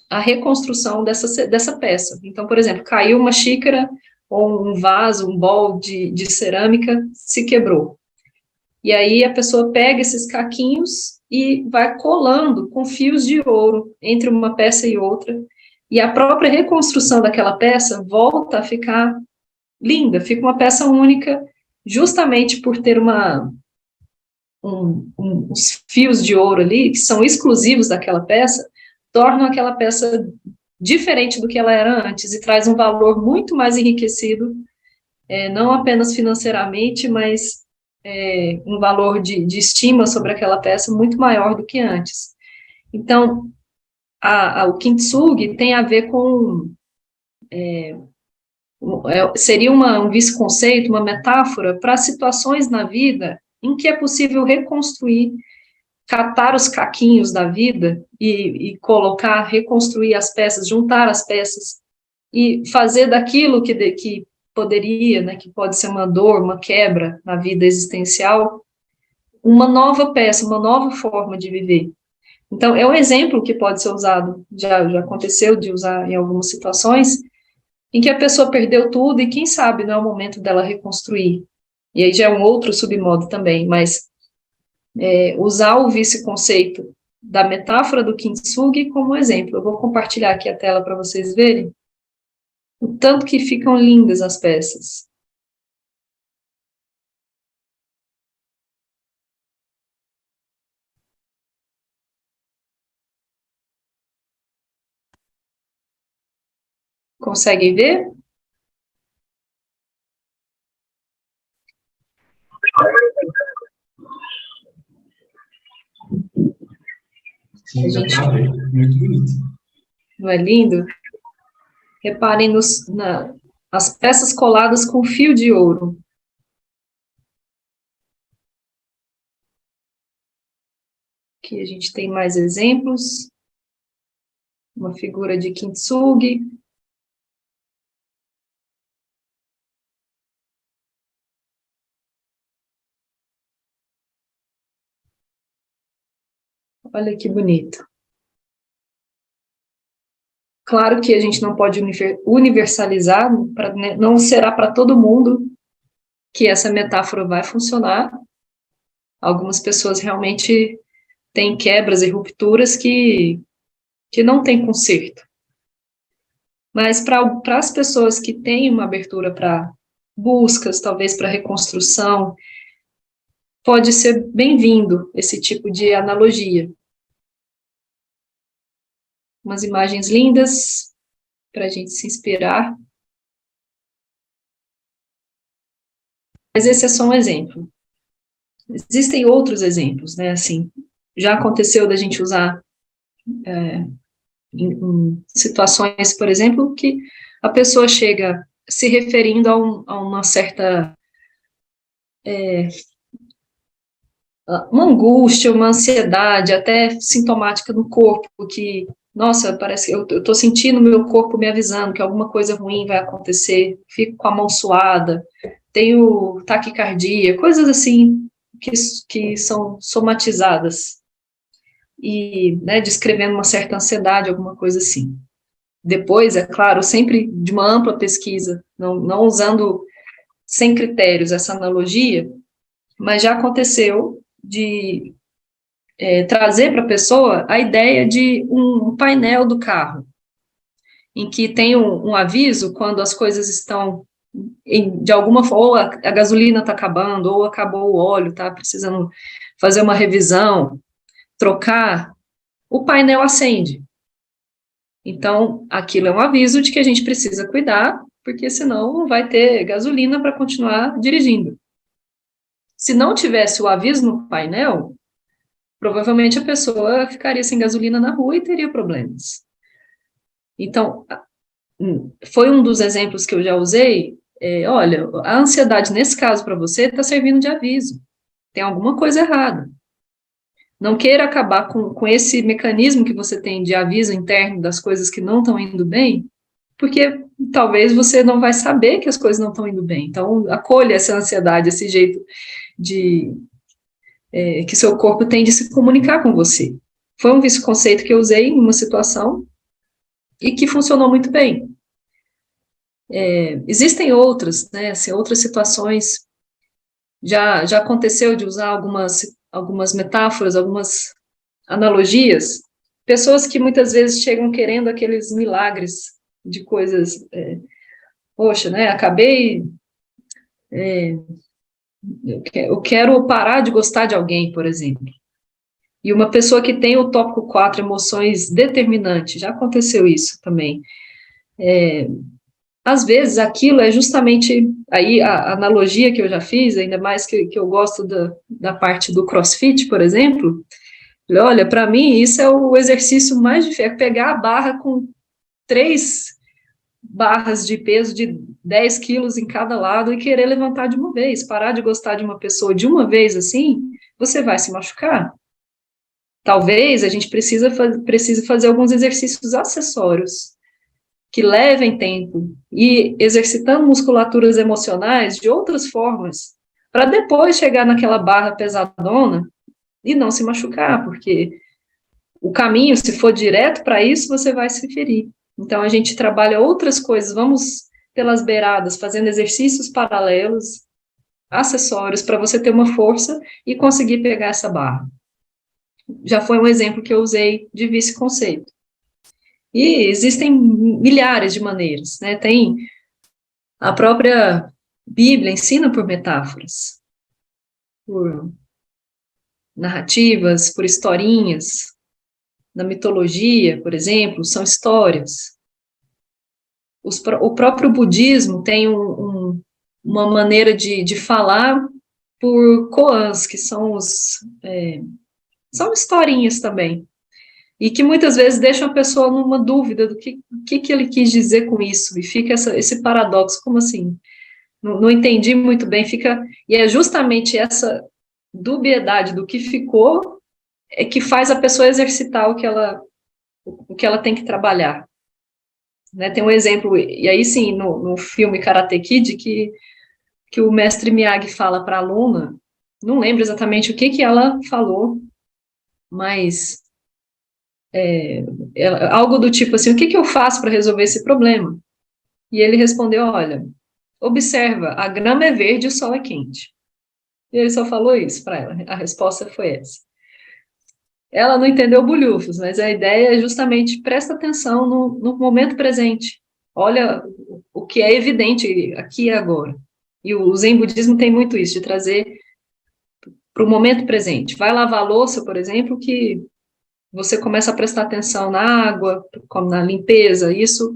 à reconstrução dessa peça. Então, por exemplo, caiu uma xícara ou um vaso, um bol de cerâmica, se quebrou. E aí a pessoa pega esses caquinhos e vai colando com fios de ouro entre uma peça e outra, e a própria reconstrução daquela peça volta a ficar linda, fica uma peça única, justamente por ter uns fios de ouro ali, que são exclusivos daquela peça, tornam aquela peça diferente do que ela era antes, e traz um valor muito mais enriquecido, não apenas financeiramente, mas um valor de estima sobre aquela peça muito maior do que antes. Então, o kintsugi tem a ver com... seria um vice-conceito, uma metáfora para situações na vida em que é possível reconstruir, catar os caquinhos da vida e colocar, reconstruir as peças, juntar as peças e fazer daquilo que poderia, né, que pode ser uma dor, uma quebra na vida existencial, uma nova peça, uma nova forma de viver. Então, é um exemplo que pode ser usado, já aconteceu de usar em algumas situações, em que a pessoa perdeu tudo e quem sabe não é o momento dela reconstruir. E aí já é um outro submodo também, mas usar o vice-conceito da metáfora do kintsugi como exemplo. Eu vou compartilhar aqui a tela para vocês verem o tanto que ficam lindas as peças. Conseguem ver? Sim, dá para ver. Muito bonito. Não é lindo? Reparem as peças coladas com fio de ouro. Aqui a gente tem mais exemplos. Uma figura de kintsugi. Olha que bonito. Claro que a gente não pode universalizar, não será para todo mundo que essa metáfora vai funcionar. Algumas pessoas realmente têm quebras e rupturas que não têm conserto. Mas para as pessoas que têm uma abertura para buscas, talvez para reconstrução, pode ser bem-vindo esse tipo de analogia. Umas imagens lindas para a gente se inspirar. Mas esse é só um exemplo. Existem outros exemplos, né? Assim, já aconteceu da gente usar em situações, por exemplo, que a pessoa chega se referindo a uma certa uma angústia, uma ansiedade, até sintomática no corpo, que, nossa, parece que eu estou sentindo o meu corpo me avisando que alguma coisa ruim vai acontecer, fico com a mão suada, tenho taquicardia, coisas assim que são somatizadas, e, né, descrevendo uma certa ansiedade, alguma coisa assim. Depois, é claro, sempre de uma ampla pesquisa, não usando sem critérios essa analogia, mas já aconteceu de trazer para a pessoa a ideia de um painel do carro. em que tem um aviso quando as coisas estão, de alguma forma, ou a gasolina está acabando, ou acabou o óleo, está precisando fazer uma revisão, trocar, o painel acende. Então, aquilo é um aviso de que a gente precisa cuidar, porque senão não vai ter gasolina para continuar dirigindo. Se não tivesse o aviso no painel, provavelmente a pessoa ficaria sem gasolina na rua e teria problemas. Então, foi um dos exemplos que eu já usei. Olha, a ansiedade nesse caso para você está servindo de aviso. Tem alguma coisa errada. Não queira acabar com esse mecanismo que você tem de aviso interno das coisas que não estão indo bem, porque talvez você não vai saber que as coisas não estão indo bem. Então, acolha essa ansiedade, esse jeito de que seu corpo tem de se comunicar com você. Foi um vice-conceito que eu usei em uma situação e que funcionou muito bem. Existem outras, né, assim, outras situações. Já aconteceu de usar algumas metáforas, algumas analogias. Pessoas que muitas vezes chegam querendo aqueles milagres de coisas. Poxa, né, acabei. Eu quero parar de gostar de alguém, por exemplo. E uma pessoa que tem o tópico 4, emoções determinantes, já aconteceu isso também. Às vezes aquilo é justamente, aí a analogia que eu já fiz, ainda mais que eu gosto da parte do CrossFit, por exemplo, olha, para mim isso é o exercício mais difícil, é pegar a barra com 3 barras de peso de 10 quilos em cada lado e querer levantar de uma vez, parar de gostar de uma pessoa de uma vez assim, você vai se machucar. Talvez a gente precise fazer alguns exercícios acessórios, que levem tempo, e exercitando musculaturas emocionais de outras formas, para depois chegar naquela barra pesadona e não se machucar, porque o caminho, se for direto para isso, você vai se ferir. Então, a gente trabalha outras coisas, vamos pelas beiradas, fazendo exercícios paralelos, acessórios, para você ter uma força e conseguir pegar essa barra. Já foi um exemplo que eu usei de vice-conceito. E existem milhares de maneiras, né? Tem a própria Bíblia ensina por metáforas, por narrativas, por historinhas. Na mitologia, por exemplo, são histórias. O próprio budismo tem uma maneira de falar por koans, que são são historinhas também. E que muitas vezes deixam a pessoa numa dúvida do que ele quis dizer com isso, e fica esse paradoxo, como assim? Não entendi muito bem, e é justamente essa dubiedade do que ficou que faz a pessoa exercitar o que ela tem que trabalhar. Né, tem um exemplo, e aí sim, no filme Karate Kid, que o mestre Miyagi fala para a aluna, não lembro exatamente o que ela falou, mas algo do tipo assim, o que eu faço para resolver esse problema? E ele respondeu, olha, observa, a grama é verde e o sol é quente. E ele só falou isso para ela, a resposta foi essa. Ela não entendeu bulhufos, mas a ideia é justamente, presta atenção no momento presente. Olha o que é evidente aqui e agora. E o Zen budismo tem muito isso, de trazer para o momento presente. Vai lavar a louça, por exemplo, que você começa a prestar atenção na água, como na limpeza, isso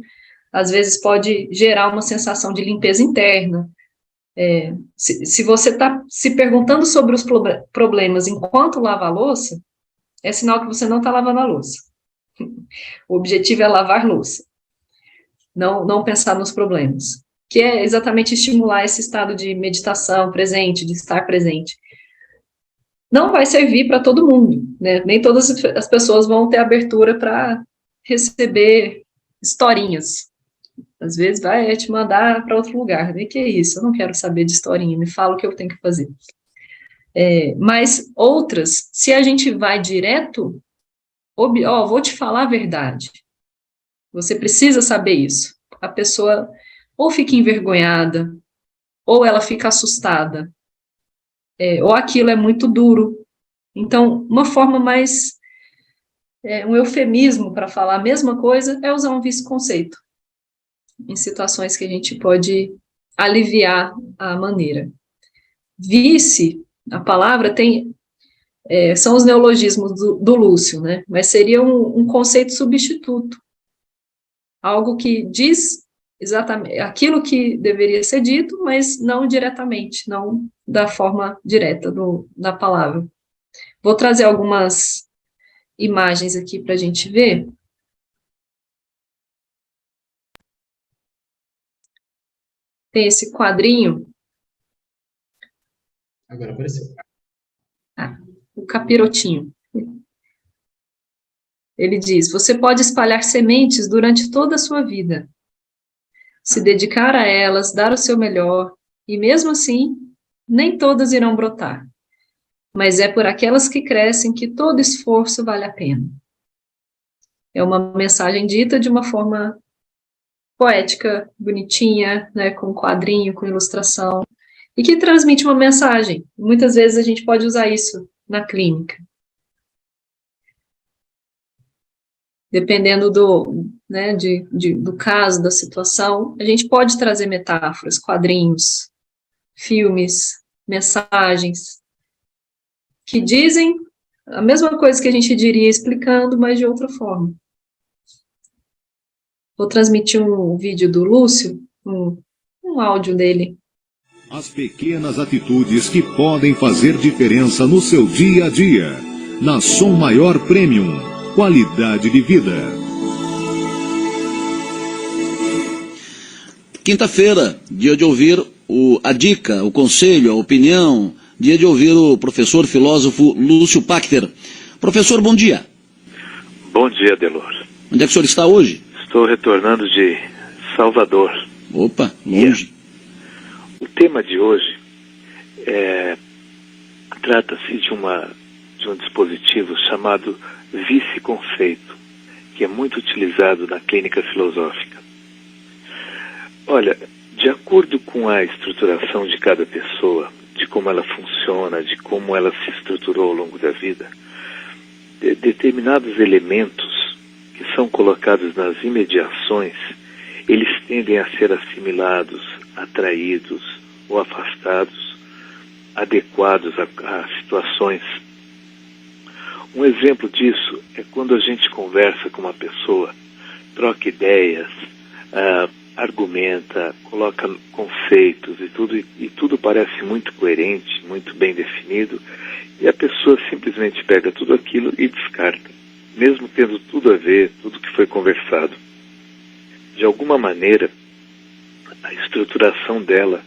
às vezes pode gerar uma sensação de limpeza interna. Se você está se perguntando sobre os problemas enquanto lava a louça, é sinal que você não está lavando a louça. O objetivo é lavar louça, não pensar nos problemas, que é exatamente estimular esse estado de meditação presente, de estar presente. Não vai servir para todo mundo, né? Nem todas as pessoas vão ter abertura para receber historinhas. Às vezes vai te mandar para outro lugar, né? Que é isso? Eu não quero saber de historinha, me fala o que eu tenho que fazer. Mas outras, se a gente vai direto, vou te falar a verdade. Você precisa saber isso. A pessoa ou fica envergonhada, ou ela fica assustada, ou aquilo é muito duro. Então, uma forma mais, um eufemismo para falar a mesma coisa é usar um vice-conceito. em situações que a gente pode aliviar a maneira. Vice, a palavra tem, são os neologismos do Lúcio, né? Mas seria um conceito substituto, algo que diz exatamente aquilo que deveria ser dito, mas não diretamente, não da forma direta da palavra. Vou trazer algumas imagens aqui para a gente ver. Tem esse quadrinho. Agora apareceu. O capirotinho. Ele diz: você pode espalhar sementes durante toda a sua vida, se dedicar a elas, dar o seu melhor, e mesmo assim, nem todas irão brotar. Mas é por aquelas que crescem que todo esforço vale a pena. É uma mensagem dita de uma forma poética, bonitinha, né, com quadrinho, com ilustração, e que transmite uma mensagem. Muitas vezes a gente pode usar isso na clínica. Dependendo né, do caso, da situação, a gente pode trazer metáforas, quadrinhos, filmes, mensagens, que dizem a mesma coisa que a gente diria explicando, mas de outra forma. Vou transmitir um vídeo do Lúcio, um áudio dele. As pequenas atitudes que podem fazer diferença no seu dia a dia. Na Som Maior Premium, qualidade de vida. Quinta-feira, dia de ouvir a dica, o conselho, a opinião, dia de ouvir o professor filósofo Lúcio Pachter. Professor, bom dia. Bom dia, Adelor. Onde é que o senhor está hoje? Estou retornando de Salvador. Opa, longe. O tema de hoje trata-se de um dispositivo chamado vice-conceito, que é muito utilizado na clínica filosófica. Olha, de acordo com a estruturação de cada pessoa, de como ela funciona, de como ela se estruturou ao longo da vida, determinados elementos que são colocados nas imediações, eles tendem a ser assimilados, atraídos ou afastados, adequados a situações. Um exemplo disso é quando a gente conversa com uma pessoa, troca ideias, argumenta, coloca conceitos e tudo parece muito coerente, muito bem definido, e a pessoa simplesmente pega tudo aquilo e descarta, mesmo tendo tudo a ver, tudo que foi conversado. De alguma maneira, a estruturação dela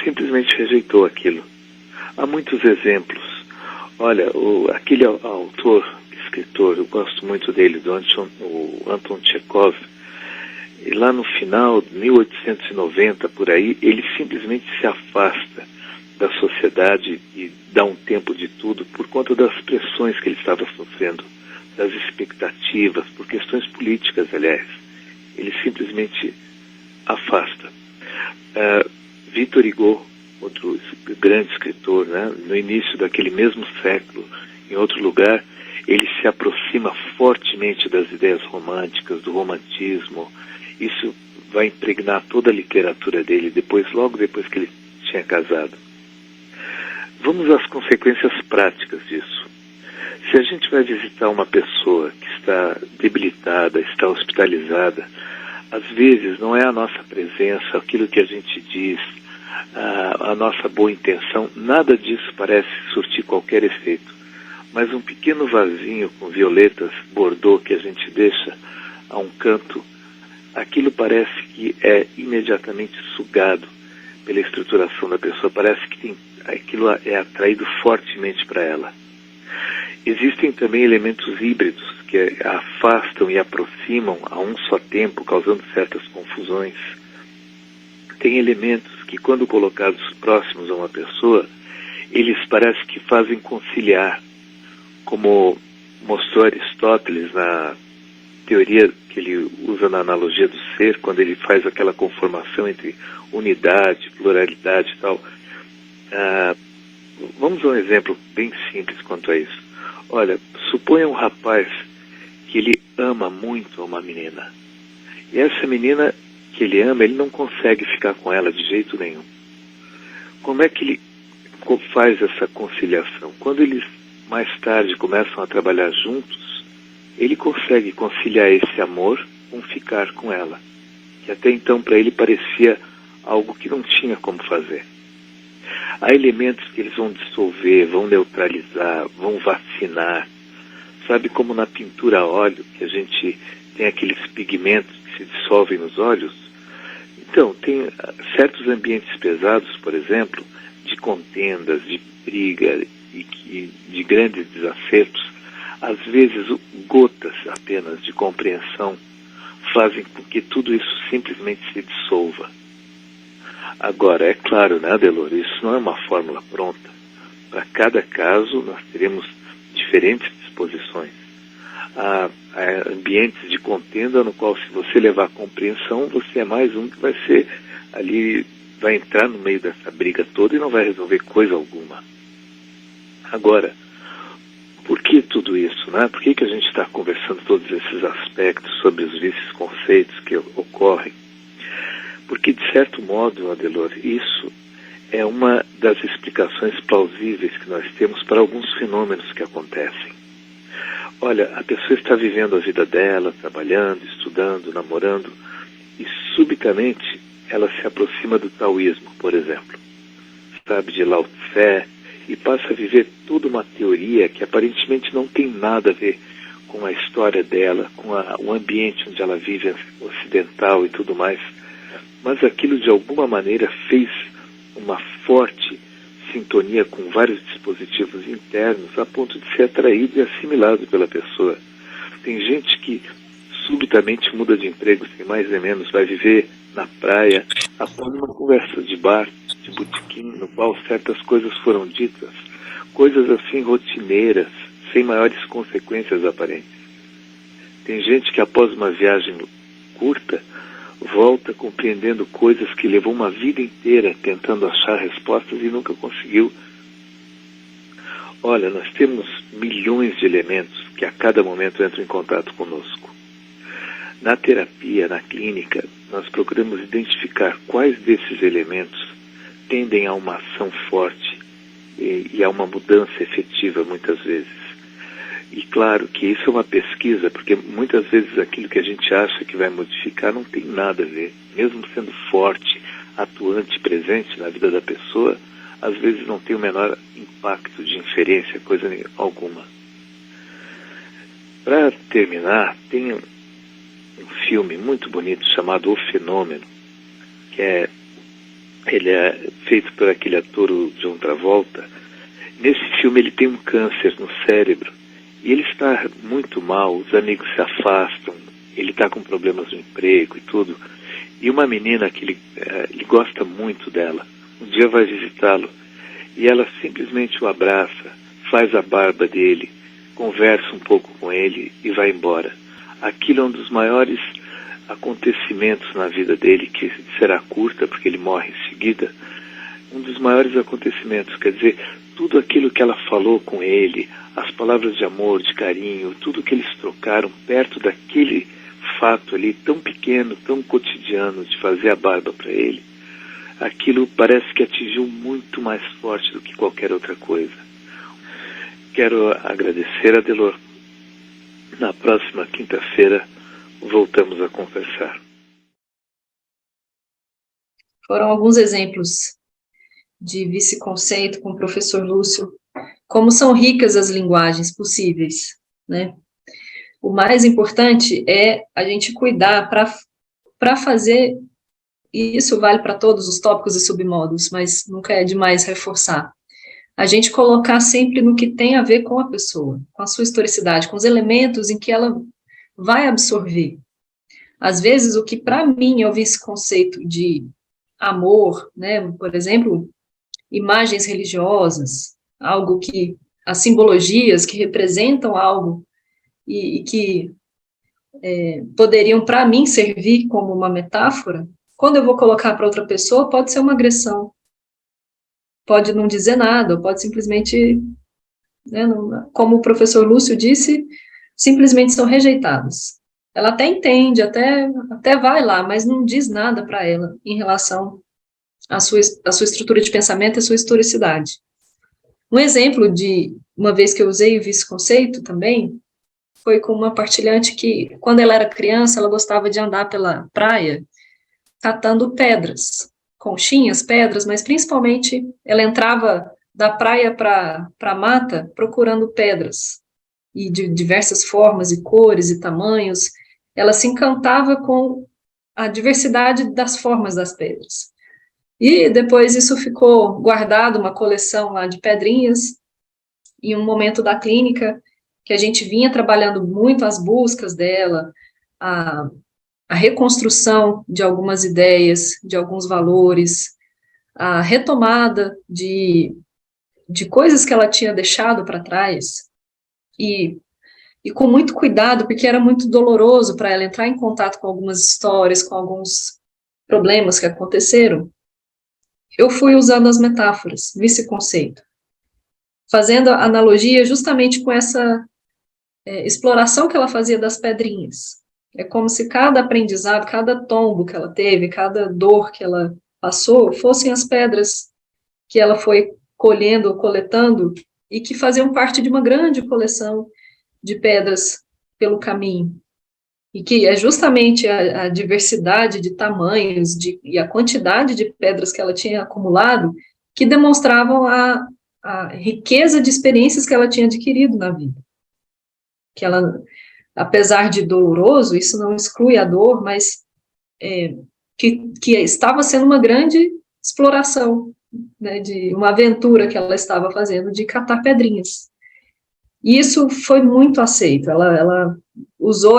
simplesmente rejeitou aquilo. Há muitos exemplos. Olha, aquele autor, escritor, eu gosto muito dele, o Anton Chekhov, e lá no final de 1890, por aí, ele simplesmente se afasta da sociedade e dá um tempo de tudo por conta das pressões que ele estava sofrendo, das expectativas, por questões políticas, aliás. Ele simplesmente afasta. Victor Hugo, outro grande escritor, né, no início daquele mesmo século, em outro lugar, ele se aproxima fortemente das ideias românticas, do romantismo. Isso vai impregnar toda a literatura dele, logo depois que ele tinha casado. Vamos às consequências práticas disso. Se a gente vai visitar uma pessoa que está debilitada, está hospitalizada, às vezes não é a nossa presença, aquilo que a gente diz, a nossa boa intenção, nada disso parece surtir qualquer efeito. Mas um pequeno vasinho com violetas Bordeaux que a gente deixa a um canto, aquilo parece que é imediatamente sugado pela estruturação da pessoa, parece que aquilo é atraído fortemente para ela. Existem também elementos híbridos que afastam e aproximam a um só tempo, causando certas confusões. Tem elementos que, quando colocados próximos a uma pessoa, eles parece que fazem conciliar, como mostrou Aristóteles na teoria que ele usa na analogia do ser, quando ele faz aquela conformação entre unidade, pluralidade e tal. Vamos a um exemplo bem simples quanto a isso. Olha, suponha um rapaz que ele ama muito uma menina. E essa menina que ele ama, ele não consegue ficar com ela de jeito nenhum. Como é que ele faz essa conciliação? Quando eles mais tarde começam a trabalhar juntos, ele consegue conciliar esse amor com ficar com ela, que até então para ele parecia algo que não tinha como fazer. Há elementos que eles vão dissolver, vão neutralizar, vão vacinar. Sabe como na pintura a óleo, que a gente tem aqueles pigmentos que se dissolvem nos olhos? Então, tem certos ambientes pesados, por exemplo, de contendas, de briga e de grandes desacertos, às vezes gotas apenas de compreensão fazem com que tudo isso simplesmente se dissolva. Agora, é claro, né, Adelor, isso não é uma fórmula pronta. Para cada caso, nós teremos diferentes disposições. Há ambientes de contenda no qual, se você levar compreensão, você é mais um que vai ser ali, vai entrar no meio dessa briga toda e não vai resolver coisa alguma. Agora, por que tudo isso, né? Por que a gente está conversando todos esses aspectos sobre os vice-conceitos que ocorrem? Porque, de certo modo, Adelor, isso é uma das explicações plausíveis que nós temos para alguns fenômenos que acontecem. Olha, a pessoa está vivendo a vida dela, trabalhando, estudando, namorando, e subitamente ela se aproxima do taoísmo, por exemplo. Sabe, de Lao Tse, e passa a viver toda uma teoria que aparentemente não tem nada a ver com a história dela, com o ambiente onde ela vive, ocidental e tudo mais. Mas aquilo de alguma maneira fez uma forte sintonia com vários dispositivos internos a ponto de ser atraído e assimilado pela pessoa. Tem gente que subitamente muda de emprego, sem mais nem menos, vai viver na praia após uma conversa de bar, de botequim, no qual certas coisas foram ditas, coisas assim rotineiras, sem maiores consequências aparentes. Tem gente que após uma viagem curta volta compreendendo coisas que levou uma vida inteira tentando achar respostas e nunca conseguiu. Olha, nós temos milhões de elementos que a cada momento entram em contato conosco. Na terapia, na clínica, nós procuramos identificar quais desses elementos tendem a uma ação forte e a uma mudança efetiva muitas vezes. E claro que isso é uma pesquisa, porque muitas vezes aquilo que a gente acha que vai modificar não tem nada a ver. Mesmo sendo forte, atuante, presente na vida da pessoa, às vezes não tem o menor impacto de inferência, coisa alguma. Para terminar, tem um filme muito bonito chamado O Fenômeno, que ele é feito por aquele ator, o John Travolta. Nesse filme ele tem um câncer no cérebro e ele está muito mal, os amigos se afastam, ele está com problemas no emprego e tudo. E uma menina que ele gosta muito dela, um dia vai visitá-lo e ela simplesmente o abraça, faz a barba dele, conversa um pouco com ele e vai embora. Aquilo é um dos maiores acontecimentos na vida dele, que será curta porque ele morre em seguida. Um dos maiores acontecimentos, quer dizer, tudo aquilo que ela falou com ele, as palavras de amor, de carinho, tudo que eles trocaram perto daquele fato ali tão pequeno, tão cotidiano de fazer a barba para ele, aquilo parece que atingiu muito mais forte do que qualquer outra coisa. Quero agradecer, Adelor. Na próxima quinta-feira voltamos a conversar. Foram alguns exemplos de vice-conceito com o professor Lúcio, como são ricas as linguagens possíveis, né? O mais importante é a gente cuidar para fazer, e isso vale para todos os tópicos e submódulos, mas nunca é demais reforçar, a gente colocar sempre no que tem a ver com a pessoa, com a sua historicidade, com os elementos em que ela vai absorver. Às vezes, o que para mim é o vice-conceito de amor, né, por exemplo, imagens religiosas, algo que, as simbologias que representam algo e que poderiam para mim servir como uma metáfora, quando eu vou colocar para outra pessoa, pode ser uma agressão, pode não dizer nada, ou pode simplesmente, né, como o professor Lúcio disse, simplesmente são rejeitados. ela até entende, até vai lá, mas não diz nada para ela em relação à sua estrutura de pensamento e à sua historicidade. Um exemplo de uma vez que eu usei o vice-conceito também, foi com uma partilhante que, quando ela era criança, ela gostava de andar pela praia catando pedras, conchinhas, pedras, mas principalmente ela entrava da praia para a mata procurando pedras, e de diversas formas e cores e tamanhos. Ela se encantava com a diversidade das formas das pedras. E depois isso ficou guardado, uma coleção lá de pedrinhas, em um momento da clínica, que a gente vinha trabalhando muito as buscas dela, a, a reconstrução de algumas ideias, de alguns valores, a retomada de coisas que ela tinha deixado para trás, e com muito cuidado, porque era muito doloroso para ela entrar em contato com algumas histórias, com alguns problemas que aconteceram. Eu fui usando as metáforas nesse conceito, fazendo analogia justamente com essa exploração que ela fazia das pedrinhas. É como se cada aprendizado, cada tombo que ela teve, cada dor que ela passou, fossem as pedras que ela foi colhendo, coletando, e que faziam parte de uma grande coleção de pedras pelo caminho. E que é justamente a diversidade de tamanhos e a quantidade de pedras que ela tinha acumulado que demonstravam a riqueza de experiências que ela tinha adquirido na vida. Que ela, apesar de doloroso, isso não exclui a dor, mas que estava sendo uma grande exploração, né, de uma aventura que ela estava fazendo de catar pedrinhas. E isso foi muito aceito. Ela usou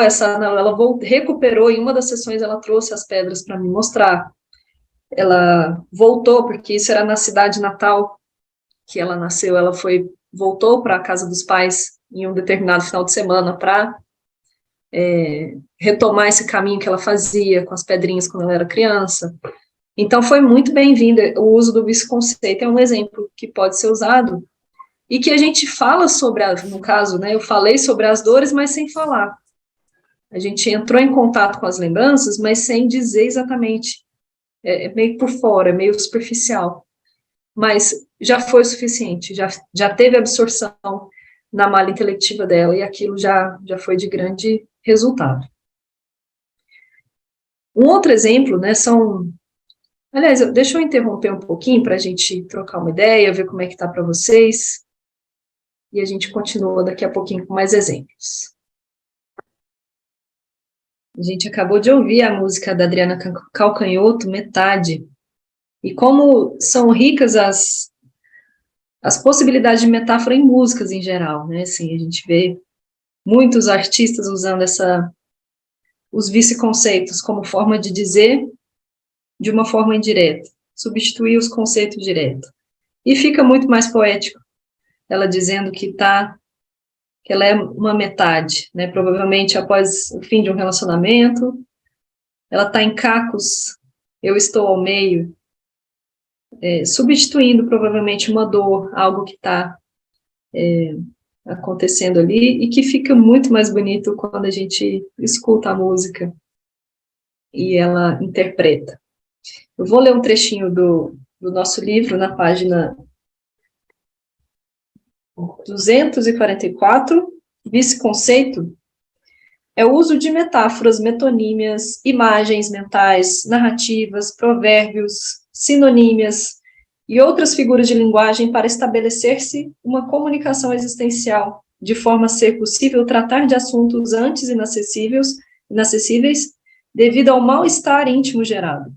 recuperou, em uma das sessões ela trouxe as pedras para me mostrar. Ela voltou, porque isso era na cidade natal que ela nasceu, voltou para a casa dos pais em um determinado final de semana para retomar esse caminho que ela fazia com as pedrinhas quando ela era criança. Então foi muito bem-vindo. O uso do vice-conceito é um exemplo que pode ser usado e que a gente fala sobre, no caso, né, eu falei sobre as dores, mas sem falar. A gente entrou em contato com as lembranças, mas sem dizer exatamente, meio por fora, meio superficial. Mas já foi o suficiente, já teve absorção na malha intelectiva dela, e aquilo já foi de grande resultado. Um outro exemplo, né, aliás, deixa eu interromper um pouquinho para a gente trocar uma ideia, ver como é que está para vocês, e a gente continua daqui a pouquinho com mais exemplos. A gente acabou de ouvir a música da Adriana Calcanhoto, Metade, e como são ricas as possibilidades de metáfora em músicas em geral, né? Assim, a gente vê muitos artistas usando os vice-conceitos como forma de dizer de uma forma indireta, substituir os conceitos diretos. E fica muito mais poético, ela dizendo que ela é uma metade, né? Provavelmente após o fim de um relacionamento, ela está em cacos, eu estou ao meio, substituindo provavelmente uma dor, algo que está acontecendo ali, e que fica muito mais bonito quando a gente escuta a música e ela interpreta. Eu vou ler um trechinho do nosso livro, na página 244, vice-conceito, é o uso de metáforas, metonímias, imagens mentais, narrativas, provérbios, sinonímias e outras figuras de linguagem para estabelecer-se uma comunicação existencial, de forma a ser possível tratar de assuntos antes inacessíveis devido ao mal-estar íntimo gerado.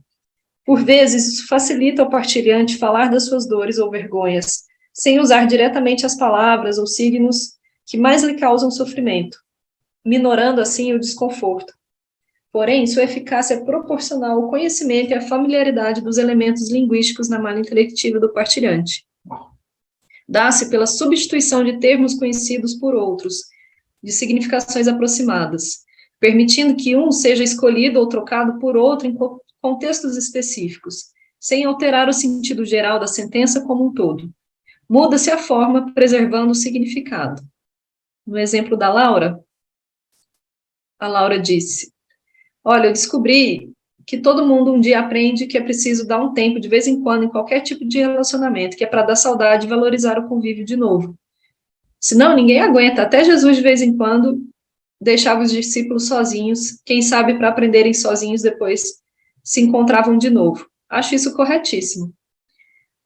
Por vezes, isso facilita ao partilhante falar das suas dores ou vergonhas, sem usar diretamente as palavras ou signos que mais lhe causam sofrimento, minorando assim o desconforto. Porém, sua eficácia é proporcional ao conhecimento e à familiaridade dos elementos linguísticos na malha intelectiva do partilhante. Dá-se pela substituição de termos conhecidos por outros, de significações aproximadas, permitindo que um seja escolhido ou trocado por outro em contextos específicos, sem alterar o sentido geral da sentença como um todo. Muda-se a forma, preservando o significado. No exemplo da Laura, a Laura disse: olha, eu descobri que todo mundo um dia aprende que é preciso dar um tempo de vez em quando em qualquer tipo de relacionamento, que é para dar saudade e valorizar o convívio de novo. Senão ninguém aguenta, até Jesus de vez em quando deixava os discípulos sozinhos, quem sabe para aprenderem sozinhos depois se encontravam de novo. Acho isso corretíssimo.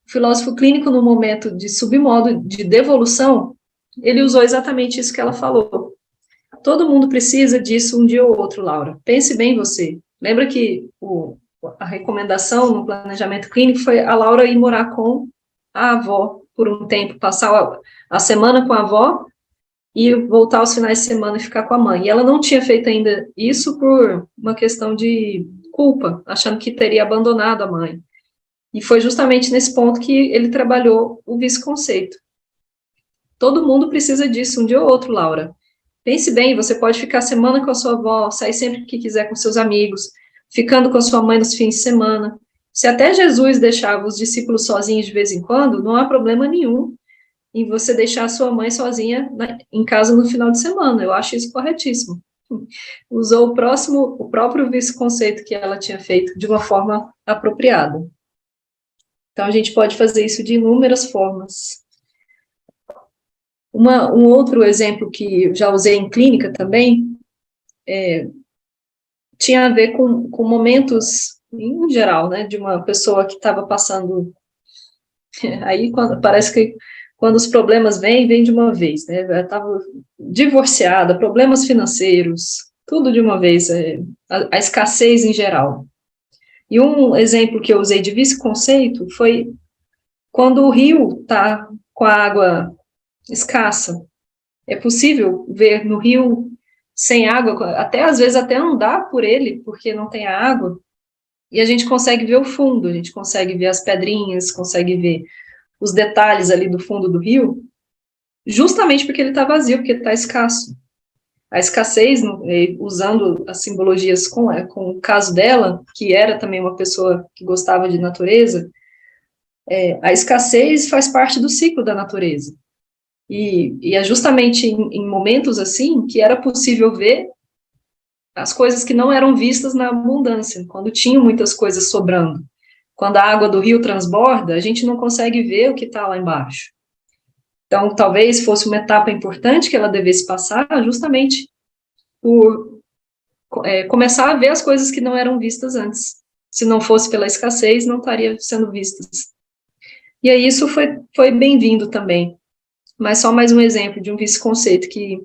O filósofo clínico, no momento de submodo de devolução, ele usou exatamente isso que ela falou. Todo mundo precisa disso um dia ou outro, Laura. Pense bem você. Lembra que a recomendação no planejamento clínico foi a Laura ir morar com a avó por um tempo, passar a semana com a avó e voltar aos finais de semana e ficar com a mãe. E ela não tinha feito ainda isso por uma questão de culpa, achando que teria abandonado a mãe. E foi justamente nesse ponto que ele trabalhou o vice-conceito. Todo mundo precisa disso um dia ou outro, Laura. Pense bem, você pode ficar a semana com a sua avó, sair sempre que quiser com seus amigos, ficando com a sua mãe nos fins de semana. Se até Jesus deixava os discípulos sozinhos de vez em quando, não há problema nenhum em você deixar a sua mãe sozinha em casa no final de semana. Eu acho isso corretíssimo. Usou o próprio vice-conceito que ela tinha feito de uma forma apropriada. Então, a gente pode fazer isso de inúmeras formas. Um outro exemplo que eu já usei em clínica também, tinha a ver com momentos, em geral, né, de uma pessoa que estava passando, aí parece que quando os problemas vêm de uma vez, né, ela estava divorciada, problemas financeiros, tudo de uma vez, a escassez em geral. E um exemplo que eu usei de vice-conceito foi quando o rio está com a água escassa. É possível ver no rio sem água, até às vezes até andar por ele, porque não tem a água, e a gente consegue ver o fundo, a gente consegue ver as pedrinhas, consegue ver os detalhes ali do fundo do rio, justamente porque ele está vazio, porque ele está escasso. A escassez, usando as simbologias com o caso dela, que era também uma pessoa que gostava de natureza, a escassez faz parte do ciclo da natureza. E é justamente em momentos assim que era possível ver as coisas que não eram vistas na abundância, quando tinham muitas coisas sobrando. Quando a água do rio transborda, a gente não consegue ver o que está lá embaixo. Então, talvez fosse uma etapa importante que ela devesse passar justamente por começar a ver as coisas que não eram vistas antes. Se não fosse pela escassez, não estaria sendo vistas. E aí isso foi bem-vindo também. Mas só mais um exemplo de um vice-conceito que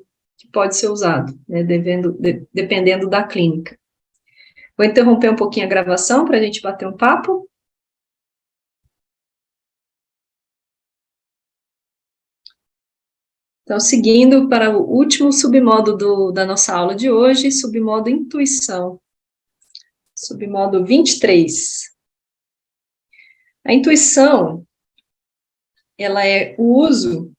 pode ser usado, né, dependendo da clínica. Vou interromper um pouquinho a gravação para a gente bater um papo. Então, seguindo para o último submodo da nossa aula de hoje, submodo intuição. Submodo 23. A intuição, ela é o uso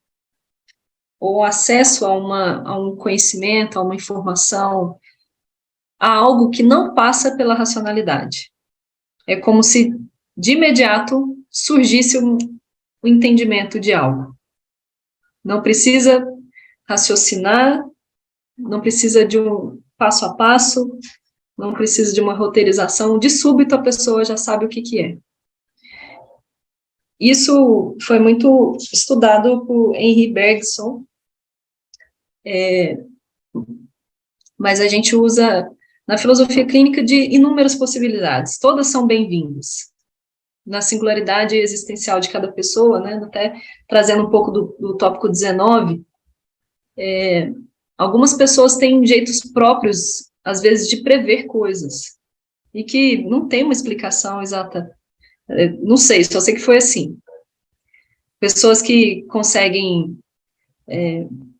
ou acesso a um conhecimento, a uma informação, a algo que não passa pela racionalidade. É como se, de imediato, surgisse um entendimento de algo. Não precisa raciocinar, não precisa de um passo a passo, não precisa de uma roteirização, de súbito a pessoa já sabe o que é. Isso foi muito estudado por Henri Bergson, mas a gente usa na filosofia clínica de inúmeras possibilidades, todas são bem-vindas. Na singularidade existencial de cada pessoa, né, até trazendo um pouco do tópico 19, algumas pessoas têm jeitos próprios, às vezes, de prever coisas, e que não tem uma explicação exata, não sei, só sei que foi assim. Pessoas que conseguem,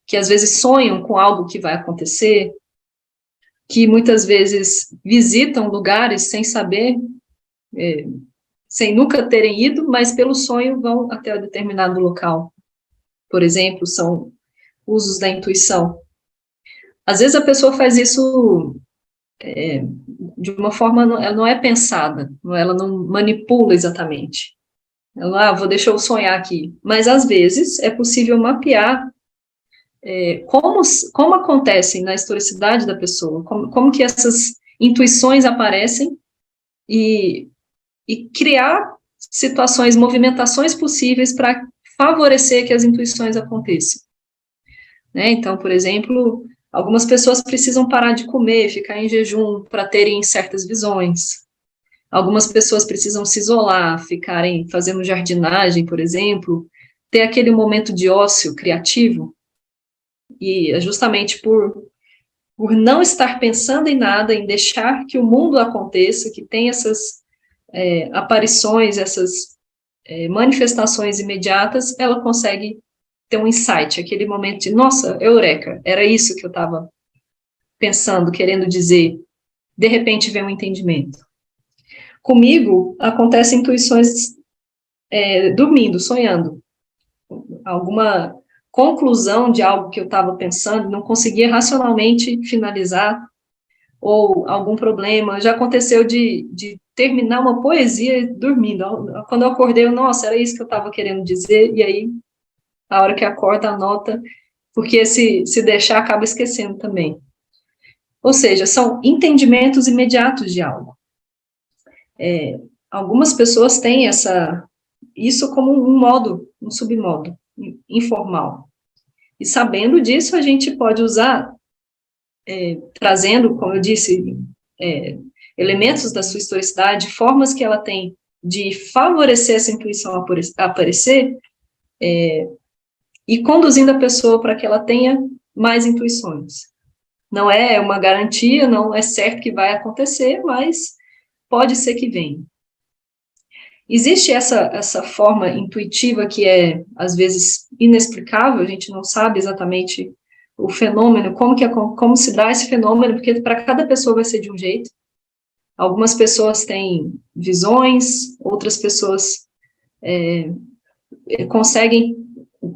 que às vezes sonham com algo que vai acontecer, que muitas vezes visitam lugares sem saber, sem nunca terem ido, mas pelo sonho vão até um determinado local. Por exemplo, são usos da intuição. Às vezes a pessoa faz isso de uma forma, ela não é pensada, ela não manipula exatamente. Ela, deixa eu sonhar aqui. Mas às vezes é possível mapear como acontecem na historicidade da pessoa, como que essas intuições aparecem e criar situações, movimentações possíveis para favorecer que as intuições aconteçam. Né? Então, por exemplo, algumas pessoas precisam parar de comer, ficar em jejum para terem certas visões. Algumas pessoas precisam se isolar, ficarem fazendo jardinagem, por exemplo, ter aquele momento de ócio criativo. E é justamente por não estar pensando em nada, em deixar que o mundo aconteça, que tem essas aparições, essas manifestações imediatas, ela consegue ter um insight, aquele momento de, nossa, eureka, era isso que eu estava pensando, querendo dizer. De repente vem um entendimento. Comigo, acontecem intuições dormindo, sonhando. Alguma conclusão de algo que eu estava pensando, não conseguia racionalmente finalizar, ou algum problema. Já aconteceu de terminar uma poesia dormindo. Quando eu acordei, nossa, era isso que eu estava querendo dizer, e aí, a hora que acorda, anota, porque se deixar, acaba esquecendo também. Ou seja, são entendimentos imediatos de algo. Algumas pessoas têm isso como um modo, um submodo, informal. E sabendo disso, a gente pode usar, trazendo, como eu disse, elementos da sua historicidade, formas que ela tem de favorecer essa intuição a aparecer, e conduzindo a pessoa para que ela tenha mais intuições. Não é uma garantia, não é certo que vai acontecer, mas pode ser que venha. Existe essa forma intuitiva que é, às vezes, inexplicável, a gente não sabe exatamente o fenômeno, como se dá esse fenômeno, porque para cada pessoa vai ser de um jeito. Algumas pessoas têm visões, outras pessoas conseguem,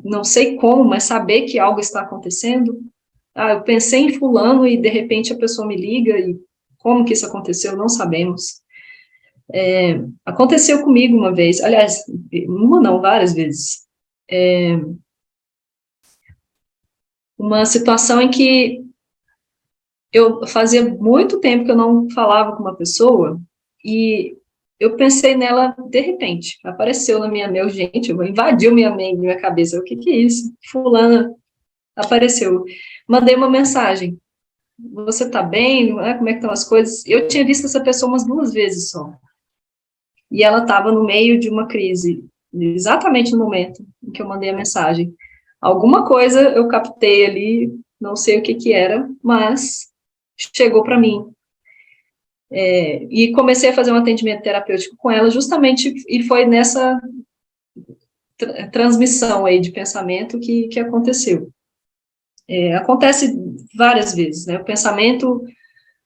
não sei como, mas saber que algo está acontecendo. Eu pensei em fulano e, de repente, a pessoa me liga e como que isso aconteceu, não sabemos. Aconteceu comigo uma vez, aliás, uma não, várias vezes, uma situação em que eu fazia muito tempo que eu não falava com uma pessoa, e eu pensei nela, de repente, apareceu na minha mente, gente, invadiu minha cabeça, o que é isso? Fulana apareceu, mandei uma mensagem, você tá bem, como é que estão as coisas? Eu tinha visto essa pessoa umas 2 vezes só, e ela estava no meio de uma crise, exatamente no momento em que eu mandei a mensagem. Alguma coisa eu captei ali, não sei o que era, mas chegou para mim. E comecei a fazer um atendimento terapêutico com ela, justamente, e foi nessa transmissão aí de pensamento que aconteceu. Acontece várias vezes, né? O pensamento,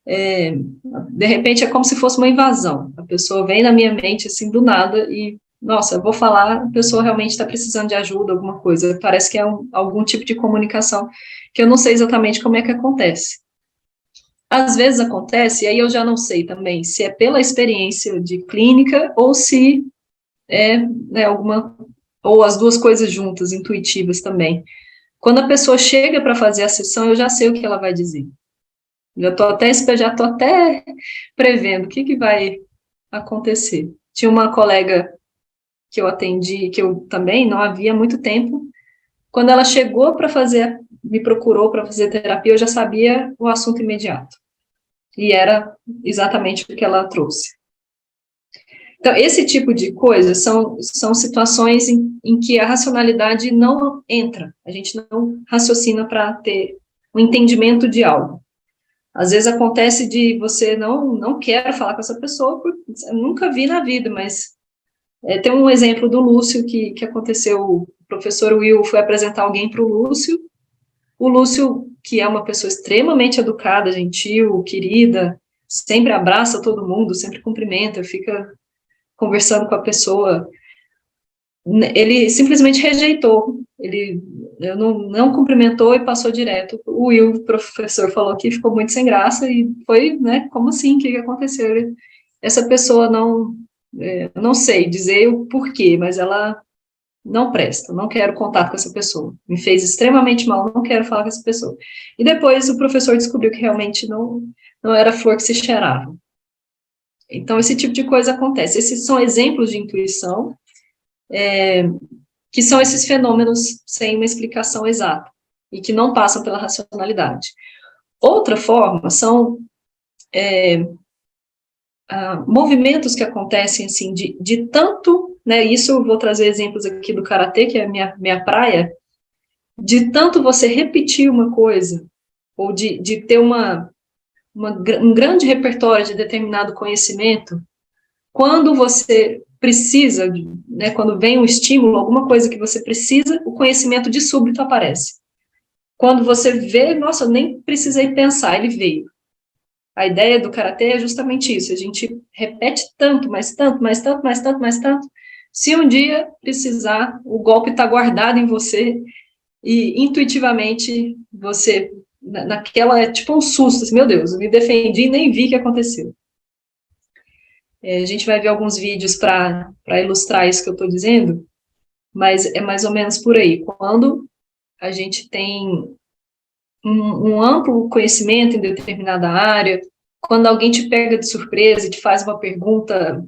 de repente, é como se fosse uma invasão. A pessoa vem na minha mente, assim, do nada, e, nossa, eu vou falar, a pessoa realmente está precisando de ajuda, alguma coisa. Parece que é algum tipo de comunicação, que eu não sei exatamente como é que acontece. Às vezes acontece, e aí eu já não sei também, se é pela experiência de clínica, ou se é, né, ou as duas coisas juntas, intuitivas também. Quando a pessoa chega para fazer a sessão, eu já sei o que ela vai dizer. Já estou até prevendo o que vai acontecer. Tinha uma colega que eu atendi, que eu também não havia muito tempo. Quando ela chegou me procurou para fazer terapia, eu já sabia o assunto imediato. E era exatamente o que ela trouxe. Então, esse tipo de coisa são situações em que a racionalidade não entra. A gente não raciocina para ter um entendimento de algo. Às vezes acontece de você não quer falar com essa pessoa, porque eu nunca vi na vida, mas tem um exemplo do Lúcio que aconteceu. O professor Will foi apresentar alguém para o Lúcio, que é uma pessoa extremamente educada, gentil, querida, sempre abraça todo mundo, sempre cumprimenta, fica conversando com a pessoa, ele simplesmente rejeitou, ele não cumprimentou e passou direto. O Will, o professor, falou que ficou muito sem graça e foi, né, como assim, o que aconteceu? Essa pessoa não sei dizer o porquê, mas ela não presta, não quero contato com essa pessoa, me fez extremamente mal, não quero falar com essa pessoa. E depois o professor descobriu que realmente não era flor que se cheirava. Então, esse tipo de coisa acontece. Esses são exemplos de intuição, que são esses fenômenos sem uma explicação exata, e que não passam pela racionalidade. Outra forma são movimentos que acontecem, assim, de tanto, né, isso eu vou trazer exemplos aqui do karatê, que é a minha praia, de tanto você repetir uma coisa, ou de ter um grande repertório de determinado conhecimento, quando você precisa, né, quando vem um estímulo, alguma coisa que você precisa, o conhecimento de súbito aparece. Quando você vê, nossa, eu nem precisei pensar, ele veio. A ideia do karatê é justamente isso, a gente repete tanto, mais tanto, mais tanto, mais tanto, mais tanto, se um dia precisar, o golpe está guardado em você, e intuitivamente você, naquela, é tipo um susto, assim, meu Deus, eu me defendi e nem vi o que aconteceu. A gente vai ver alguns vídeos para ilustrar isso que eu estou dizendo, mas é mais ou menos por aí. Quando a gente tem um amplo conhecimento em determinada área, quando alguém te pega de surpresa e te faz uma pergunta,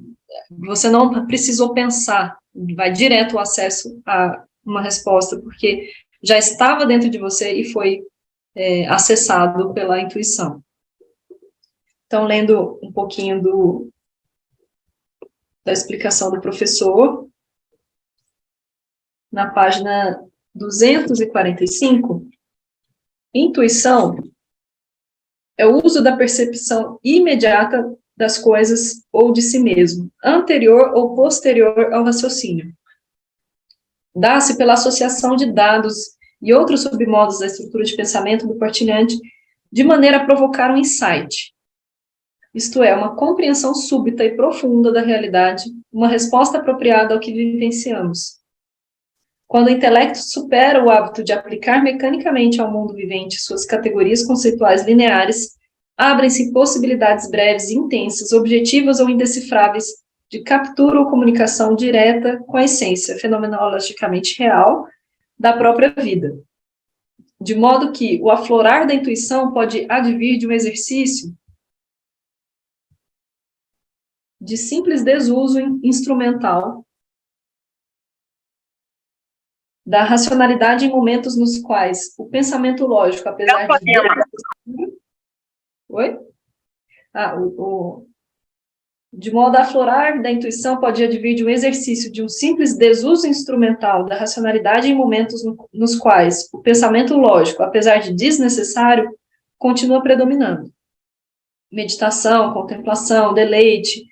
você não precisou pensar, vai direto o acesso a uma resposta, porque já estava dentro de você e foi acessado pela intuição. Então, lendo um pouquinho da explicação do professor, na página 245, intuição é o uso da percepção imediata das coisas ou de si mesmo, anterior ou posterior ao raciocínio. Dá-se pela associação de dados e outros submodos da estrutura de pensamento do partilhante, de maneira a provocar um insight, isto é, uma compreensão súbita e profunda da realidade, uma resposta apropriada ao que vivenciamos. Quando o intelecto supera o hábito de aplicar mecanicamente ao mundo vivente suas categorias conceituais lineares, abrem-se possibilidades breves e intensas, objetivas ou indecifráveis, de captura ou comunicação direta com a essência fenomenologicamente real da própria vida. De modo que o aflorar da intuição pode advir de um exercício de simples desuso instrumental da racionalidade em momentos nos quais o pensamento lógico, apesar de... Oi? De modo a aflorar da intuição pode advir de um exercício de um simples desuso instrumental da racionalidade em momentos nos quais o pensamento lógico, apesar de desnecessário, continua predominando. Meditação, contemplação, deleite,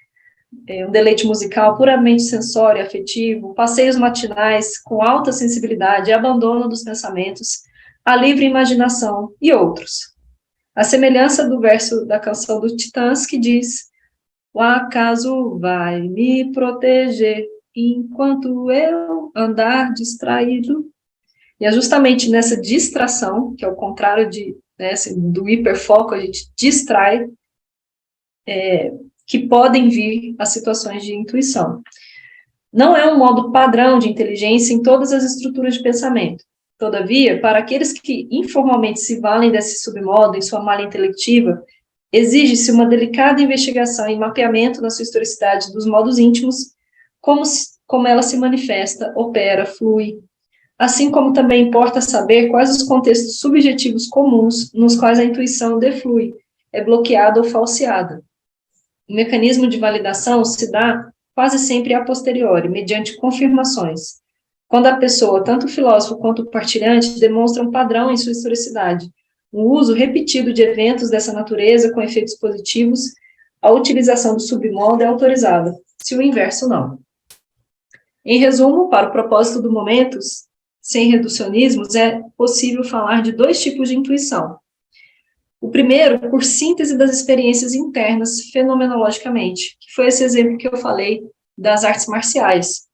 um deleite musical puramente sensório e afetivo, passeios matinais com alta sensibilidade, abandono dos pensamentos, a livre imaginação e outros. A semelhança do verso da canção do Titãs que diz: o acaso vai me proteger enquanto eu andar distraído. E é justamente nessa distração, que é o contrário do hiperfoco, a gente distrai, que podem vir as situações de intuição. Não é um modo padrão de inteligência em todas as estruturas de pensamento. Todavia, para aqueles que informalmente se valem desse submodo em sua malha intelectiva, exige-se uma delicada investigação e mapeamento na sua historicidade dos modos íntimos, como ela se manifesta, opera, flui, assim como também importa saber quais os contextos subjetivos comuns nos quais a intuição deflui, é bloqueada ou falseada. O mecanismo de validação se dá quase sempre a posteriori, mediante confirmações, quando a pessoa, tanto o filósofo quanto o partilhante, demonstra um padrão em sua historicidade, um uso repetido de eventos dessa natureza com efeitos positivos, a utilização do submodo é autorizada, se o inverso não. Em resumo, para o propósito do momento, sem reducionismos, é possível falar de dois tipos de intuição. O primeiro, por síntese das experiências internas, fenomenologicamente, que foi esse exemplo que eu falei das artes marciais.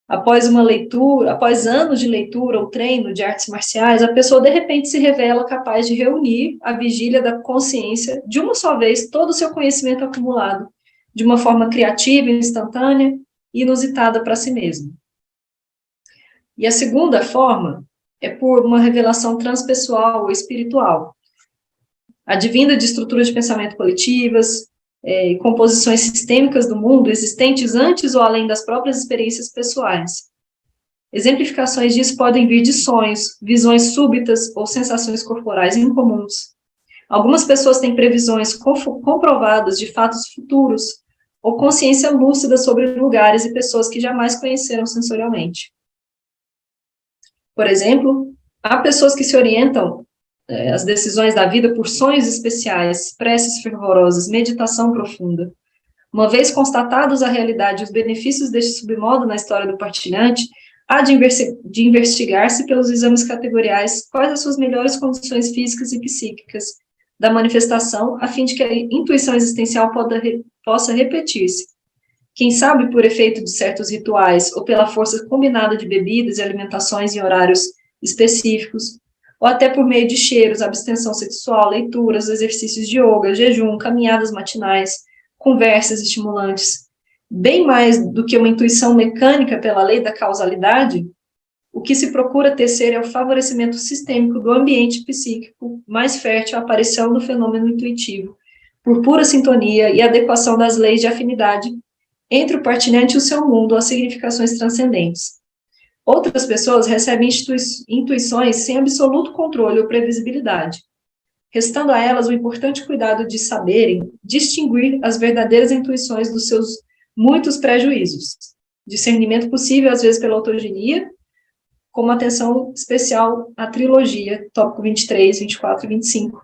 Após uma leitura, após anos de leitura ou treino de artes marciais, a pessoa de repente se revela capaz de reunir à vigília da consciência, de uma só vez, todo o seu conhecimento acumulado, de uma forma criativa, instantânea e inusitada para si mesmo. E a segunda forma é por uma revelação transpessoal ou espiritual, advinda de estruturas de pensamento coletivas, e composições sistêmicas do mundo existentes antes ou além das próprias experiências pessoais. Exemplificações disso podem vir de sonhos, visões súbitas ou sensações corporais incomuns. Algumas pessoas têm previsões comprovadas de fatos futuros ou consciência lúcida sobre lugares e pessoas que jamais conheceram sensorialmente. Por exemplo, há pessoas que se orientam as decisões da vida por sonhos especiais, preces fervorosas, meditação profunda. Uma vez constatados a realidade e os benefícios deste submodo na história do partilhante, há de investigar-se pelos exames categoriais quais as suas melhores condições físicas e psíquicas da manifestação, a fim de que a intuição existencial possa repetir-se. Quem sabe por efeito de certos rituais ou pela força combinada de bebidas e alimentações em horários específicos, ou até por meio de cheiros, abstenção sexual, leituras, exercícios de yoga, jejum, caminhadas matinais, conversas estimulantes, bem mais do que uma intuição mecânica pela lei da causalidade, o que se procura tecer é o favorecimento sistêmico do ambiente psíquico mais fértil à aparição do fenômeno intuitivo, por pura sintonia e adequação das leis de afinidade entre o partilhante e o seu mundo às significações transcendentes. Outras pessoas recebem intuições sem absoluto controle ou previsibilidade, restando a elas o importante cuidado de saberem distinguir as verdadeiras intuições dos seus muitos prejuízos. Discernimento possível, às vezes, pela autogenia, como atenção especial à trilogia, tópico 23, 24 e 25,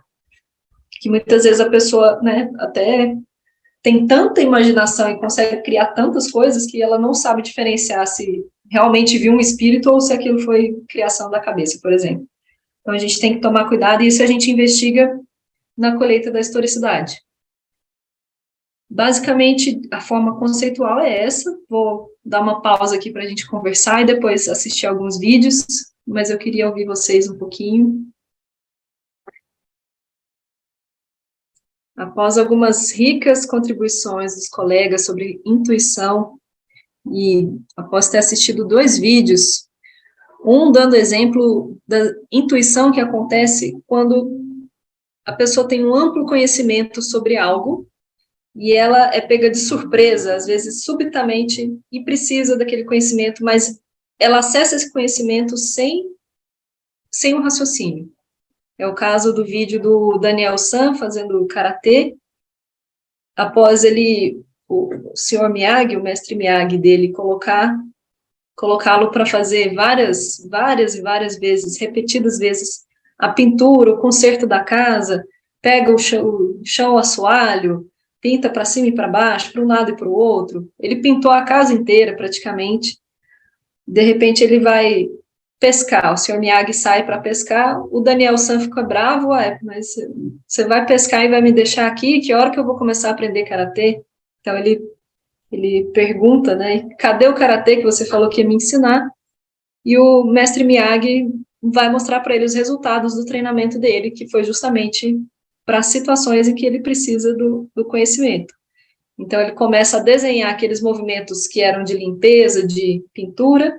que muitas vezes a pessoa, né, até tem tanta imaginação e consegue criar tantas coisas que ela não sabe diferenciar se realmente viu um espírito ou se aquilo foi criação da cabeça, por exemplo. Então, a gente tem que tomar cuidado, e isso a gente investiga na colheita da historicidade. Basicamente, a forma conceitual é essa. Vou dar uma pausa aqui para a gente conversar e depois assistir alguns vídeos, mas eu queria ouvir vocês um pouquinho. Após algumas ricas contribuições dos colegas sobre intuição, e após ter assistido 2 vídeos, um dando exemplo da intuição que acontece quando a pessoa tem um amplo conhecimento sobre algo, e ela é pega de surpresa, às vezes subitamente, e precisa daquele conhecimento, mas ela acessa esse conhecimento sem um raciocínio. É o caso do vídeo do Daniel San fazendo karatê, após o senhor Miyagi, o mestre Miyagi dele, colocá-lo para fazer várias e várias vezes, repetidas vezes, a pintura, o conserto da casa, pega o chão assoalho, pinta para cima e para baixo, para um lado e para o outro. Ele pintou a casa inteira, praticamente. De repente, ele vai pescar. O senhor Miyagi sai para pescar, o Daniel San fica bravo, mas você vai pescar e vai me deixar aqui? Que hora que eu vou começar a aprender karatê? Então, ele pergunta, né, cadê o karatê que você falou que ia me ensinar? E o mestre Miyagi vai mostrar para ele os resultados do treinamento dele, que foi justamente para situações em que ele precisa do conhecimento. Então, ele começa a desenhar aqueles movimentos que eram de limpeza, de pintura,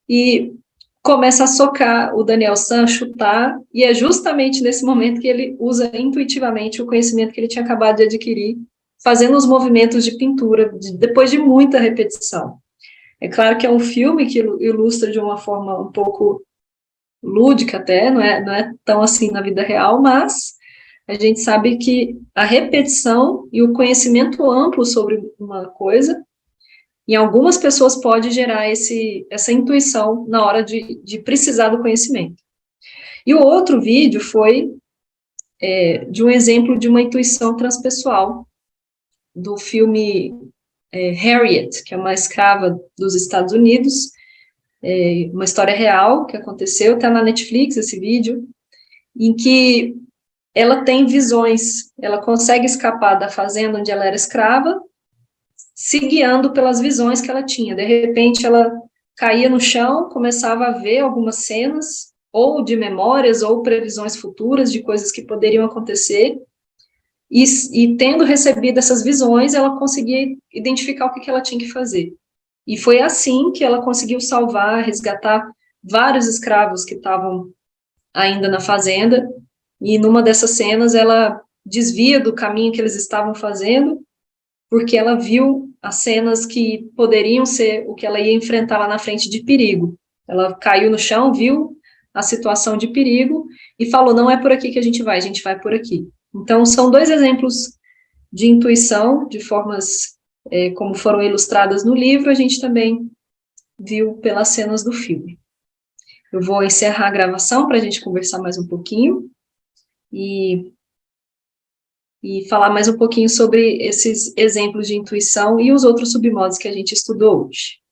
e começa a socar o Daniel San, chutar, e é justamente nesse momento que ele usa intuitivamente o conhecimento que ele tinha acabado de adquirir, fazendo os movimentos de pintura, depois de muita repetição. É claro que é um filme que ilustra de uma forma um pouco lúdica até, não é tão assim na vida real, mas a gente sabe que a repetição e o conhecimento amplo sobre uma coisa, em algumas pessoas pode gerar essa intuição na hora de precisar do conhecimento. E o outro vídeo foi de um exemplo de uma intuição transpessoal, do filme Harriet, que é uma escrava dos Estados Unidos, uma história real que aconteceu, está na Netflix esse vídeo, em que ela tem visões, ela consegue escapar da fazenda onde ela era escrava, se guiando pelas visões que ela tinha. De repente, ela caía no chão, começava a ver algumas cenas, ou de memórias, ou previsões futuras de coisas que poderiam acontecer, e tendo recebido essas visões, ela conseguia identificar o que ela tinha que fazer. E foi assim que ela conseguiu salvar, resgatar vários escravos que estavam ainda na fazenda, e numa dessas cenas ela desvia do caminho que eles estavam fazendo, porque ela viu as cenas que poderiam ser o que ela ia enfrentar lá na frente de perigo. Ela caiu no chão, viu a situação de perigo e falou, não é por aqui que a gente vai por aqui. Então, são dois exemplos de intuição, de formas como foram ilustradas no livro, a gente também viu pelas cenas do filme. Eu vou encerrar a gravação para a gente conversar mais um pouquinho e falar mais um pouquinho sobre esses exemplos de intuição e os outros submodos que a gente estudou hoje.